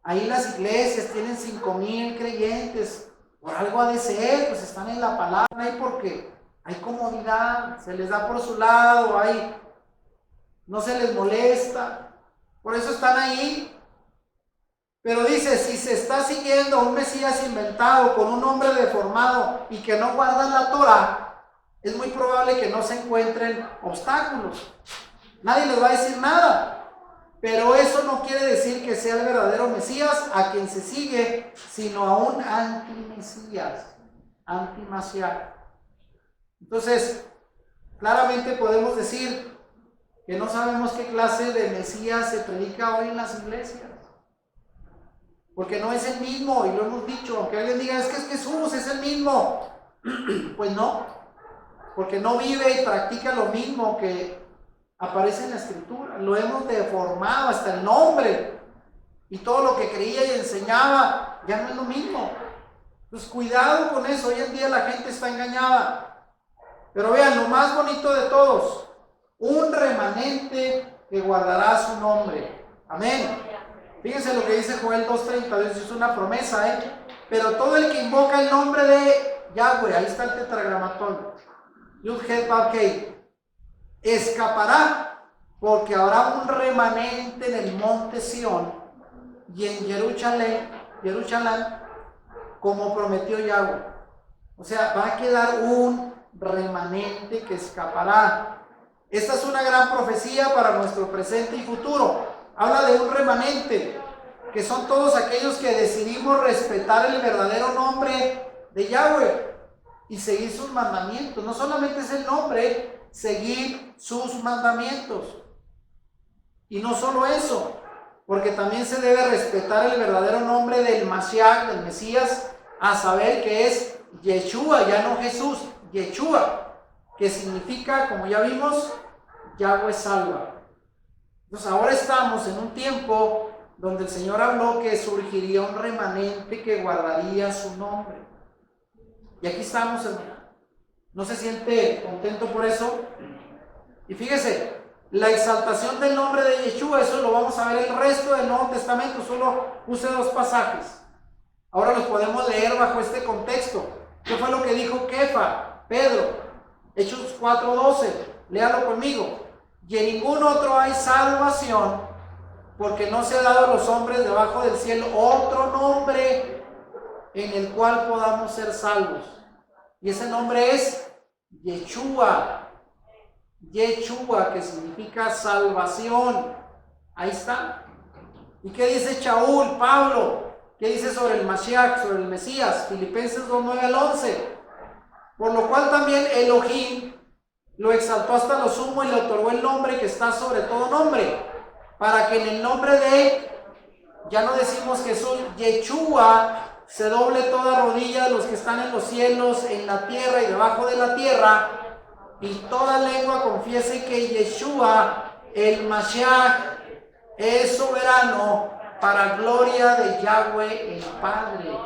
ahí las iglesias tienen 5,000 creyentes, por algo ha de ser, pues están en la palabra, ahí porque hay comodidad, se les da por su lado, no se les molesta, por eso están ahí. Pero dice, si se está siguiendo un Mesías inventado con un hombre deformado y que no guardan la Torah, es muy probable que no se encuentren obstáculos. Nadie les va a decir nada. Pero eso no quiere decir que sea el verdadero Mesías a quien se sigue, sino a un anti-Mesías, anti-Mashiach. Entonces, claramente podemos decir que no sabemos qué clase de Mesías se predica hoy en las iglesias. Porque no es el mismo, y lo hemos dicho, aunque alguien diga, es que es Jesús, es el mismo. Pues no, porque no vive y practica lo mismo que aparece en la Escritura. Lo hemos deformado hasta el nombre, y todo lo que creía y enseñaba ya no es lo mismo. Entonces cuidado con eso, hoy en día la gente está engañada. Pero vean, lo más bonito de todos, un remanente que guardará su nombre. Amén. Fíjense lo que dice Joel 2:30, Dios hizo una promesa, pero todo el que invoca el nombre de Yahweh, ahí está el tetragramatón, Yud-Het-Vav-Hei, escapará, porque habrá un remanente en el monte Sión y en Jerusalén, como prometió Yahweh. O sea, va a quedar un remanente que escapará. Esta es una gran profecía para nuestro presente y futuro. Habla de un remanente, que son todos aquellos que decidimos respetar el verdadero nombre de Yahweh y seguir sus mandamientos. No solamente es el nombre, seguir sus mandamientos. Y no solo eso, porque también se debe respetar el verdadero nombre del Mashiach, del Mesías, a saber que es Yeshua, ya no Jesús, Yeshua, que significa, como ya vimos, Yahweh salva. Entonces ahora estamos en un tiempo donde el Señor habló que surgiría un remanente que guardaría su nombre. Y aquí estamos, hermano. ¿No se siente contento por eso? Y fíjese, la exaltación del nombre de Yeshua, eso lo vamos a ver el resto del Nuevo Testamento, solo puse 2 pasajes. Ahora los podemos leer bajo este contexto. ¿Qué fue lo que dijo Kefa, Pedro? Hechos 4:12, léalo conmigo. Y en ningún otro hay salvación, porque no se ha dado a los hombres debajo del cielo otro nombre en el cual podamos ser salvos. Y ese nombre es Yeshua. Yeshua, que significa salvación. Ahí está. ¿Y qué dice Shaul, Pablo? ¿Qué dice sobre el Mashiach, sobre el Mesías? Filipenses 2:9-11. Por lo cual también Elohim lo exaltó hasta lo sumo y le otorgó el nombre que está sobre todo nombre, para que en el nombre de, ya no decimos Jesús, Yeshua, se doble toda rodilla de los que están en los cielos, en la tierra y debajo de la tierra, y toda lengua confiese que Yeshua, el Mashiach, es soberano para gloria de Yahweh el Padre.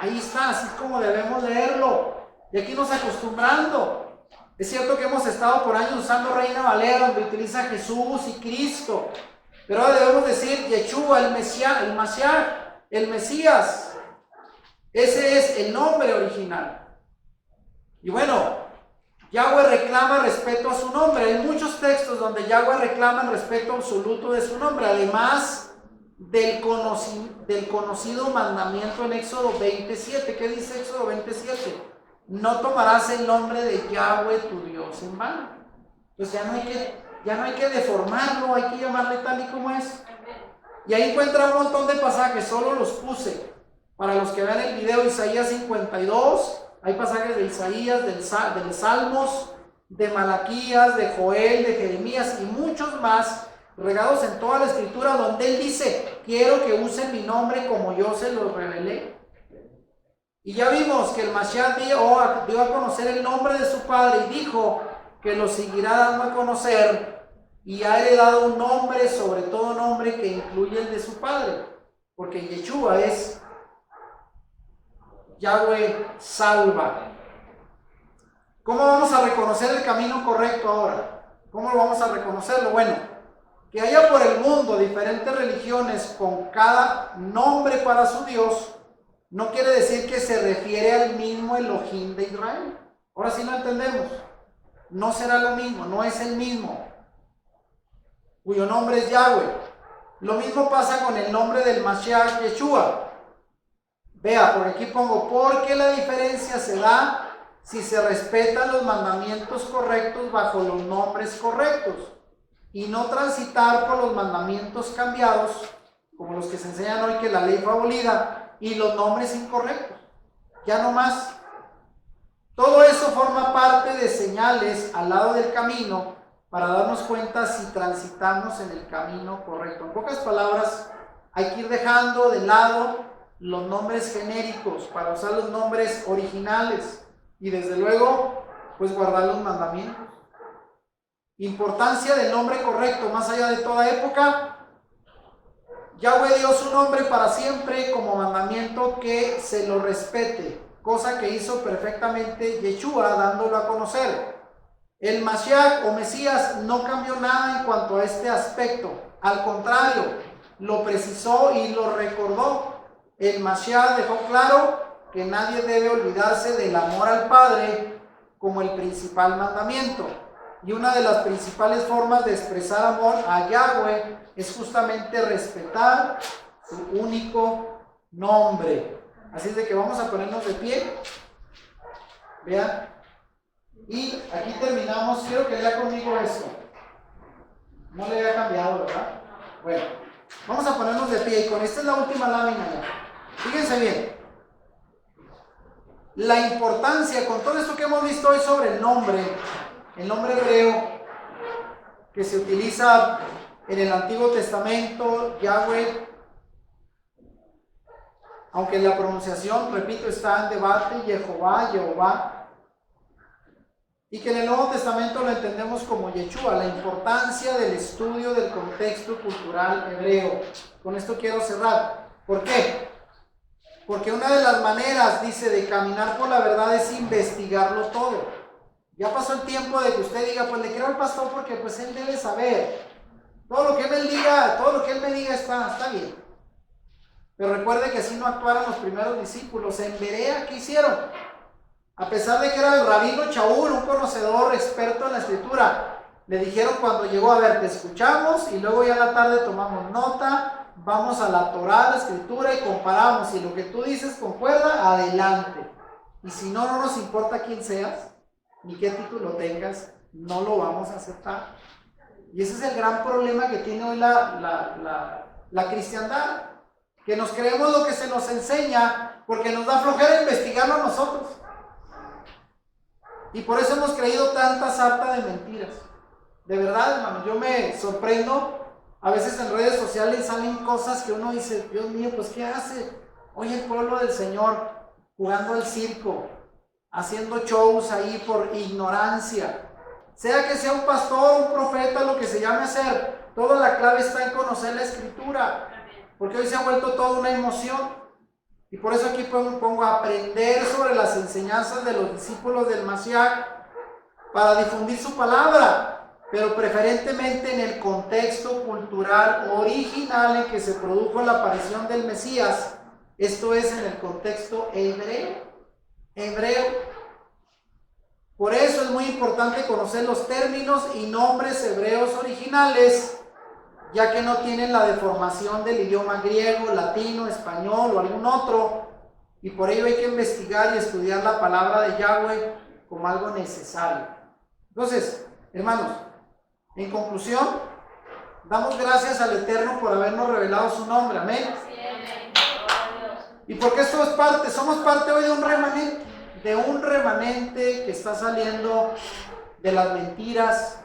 Ahí está, así como debemos leerlo. Y aquí nos acostumbrando. Es cierto que hemos estado por años usando Reina Valera, donde utiliza Jesús y Cristo. Pero ahora debemos decir Yeshua, el Mashiach, el Mesías. Ese es el nombre original. Y bueno, Yahweh reclama respeto a su nombre. Hay muchos textos donde Yahweh reclama el respeto absoluto de su nombre. Además del conocido mandamiento en Éxodo 27. ¿Qué dice Éxodo 27? No tomarás el nombre de Yahweh tu Dios en vano. Pues ya no hay que deformarlo, hay que llamarle tal y como es. Y ahí encuentra un montón de pasajes, solo los puse. Para los que vean el video, Isaías 52, hay pasajes de Isaías, de Salmos, de Malaquías, de Joel, de Jeremías y muchos más, regados en toda la escritura, donde él dice, quiero que usen mi nombre como yo se los revelé. Y ya vimos que el Mashiach dio a conocer el nombre de su Padre y dijo que lo seguirá dando a conocer y ha heredado un nombre sobre todo nombre que incluye el de su Padre. porque Yeshua es Yahweh salva. ¿Cómo vamos a reconocer el camino correcto ahora? ¿Cómo lo vamos a reconocerlo? Bueno, que haya por el mundo diferentes religiones con cada nombre para su Dios, no quiere decir que se refiere al mismo Elohim de Israel. Ahora sí lo entendemos. No será lo mismo, no es el mismo, cuyo nombre es Yahweh. Lo mismo pasa con el nombre del Mashiach Yeshua. Vea, por aquí pongo, porque la diferencia se da si se respetan los mandamientos correctos bajo los nombres correctos y no transitar por los mandamientos cambiados, como los que se enseñan hoy que la ley fue abolida, y los nombres incorrectos. Ya no más. Todo eso forma parte de señales al lado del camino para darnos cuenta si transitamos en el camino correcto. En pocas palabras, hay que ir dejando de lado los nombres genéricos para usar los nombres originales y desde luego, pues guardar los mandamientos. Importancia del nombre correcto, más allá de toda época. Yahweh dio su nombre para siempre como mandamiento que se lo respete, cosa que hizo perfectamente Yeshua dándolo a conocer. El Mashiach o Mesías no cambió nada en cuanto a este aspecto, al contrario, lo precisó y lo recordó. El Mashiach dejó claro que nadie debe olvidarse del amor al Padre como el principal mandamiento. Y una de las principales formas de expresar amor a Yahweh es justamente respetar su único nombre. Así es de que vamos a ponernos de pie. Vean. Y aquí terminamos. Quiero que lea conmigo esto. No le había cambiado, ¿verdad? Bueno, vamos a ponernos de pie. Y con esta es la última lámina ya. Fíjense bien. La importancia, con todo esto que hemos visto hoy sobre el nombre hebreo que se utiliza en el Antiguo Testamento, Yahweh, aunque la pronunciación, repito, está en debate, Jehová, y que en el Nuevo Testamento lo entendemos como Yeshua, la importancia del estudio del contexto cultural hebreo. Con esto quiero cerrar. ¿Por qué? Porque una de las maneras, dice, de caminar por la verdad es investigarlo todo. Ya pasó el tiempo de que usted diga, pues le creo al pastor porque pues él debe saber. Todo lo que él diga, todo lo que él me diga está bien. Pero recuerde que así no actuaron los primeros discípulos. En Berea, ¿qué hicieron? A pesar de que era el rabino Shaul, un conocedor experto en la escritura, le dijeron cuando llegó, a ver, te escuchamos y luego ya a la tarde tomamos nota, vamos a la Torá, la escritura y comparamos. Si lo que tú dices concuerda, adelante. Y si no, no nos importa quién seas, ni qué título tengas, no lo vamos a aceptar. Y ese es el gran problema que tiene hoy la cristiandad, que nos creemos lo que se nos enseña porque nos da flojera investigarlo a nosotros. Y por eso hemos creído tanta sarta de mentiras. De verdad, hermano, yo me sorprendo. A veces en redes sociales salen cosas que uno dice, Dios mío, pues ¿qué hace hoy el pueblo del Señor jugando al circo, haciendo shows ahí por ignorancia? Sea que sea un pastor, un profeta, lo que se llame ser, toda la clave está en conocer la escritura, porque hoy se ha vuelto toda una emoción. Y por eso aquí pongo a aprender sobre las enseñanzas de los discípulos del Mashiach para difundir su palabra, pero preferentemente en el contexto cultural original en que se produjo la aparición del Mesías, esto es en el contexto hebreo. Por eso es muy importante conocer los términos y nombres hebreos originales, ya que no tienen la deformación del idioma griego, latino, español o algún otro, y por ello hay que investigar y estudiar la palabra de Yahweh como algo necesario. Entonces, hermanos, en conclusión, damos gracias al Eterno por habernos revelado su nombre, amén. Y porque esto es parte, somos parte hoy de un remanente que está saliendo de las mentiras,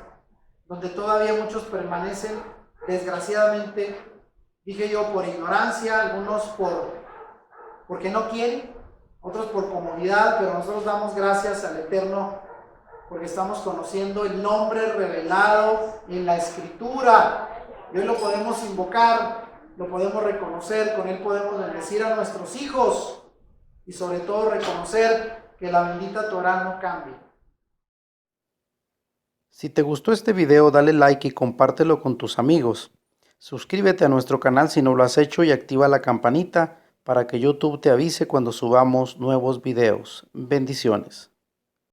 donde todavía muchos permanecen, desgraciadamente, dije yo, por ignorancia, algunos porque no quieren, otros por comodidad, pero nosotros damos gracias al Eterno porque estamos conociendo el nombre revelado en la Escritura y hoy lo podemos invocar lo podemos reconocer, con él podemos bendecir a nuestros hijos y sobre todo reconocer que la bendita Torah no cambia. Si te gustó este video, dale like y compártelo con tus amigos. Suscríbete a nuestro canal si no lo has hecho y activa la campanita para que YouTube te avise cuando subamos nuevos videos. Bendiciones.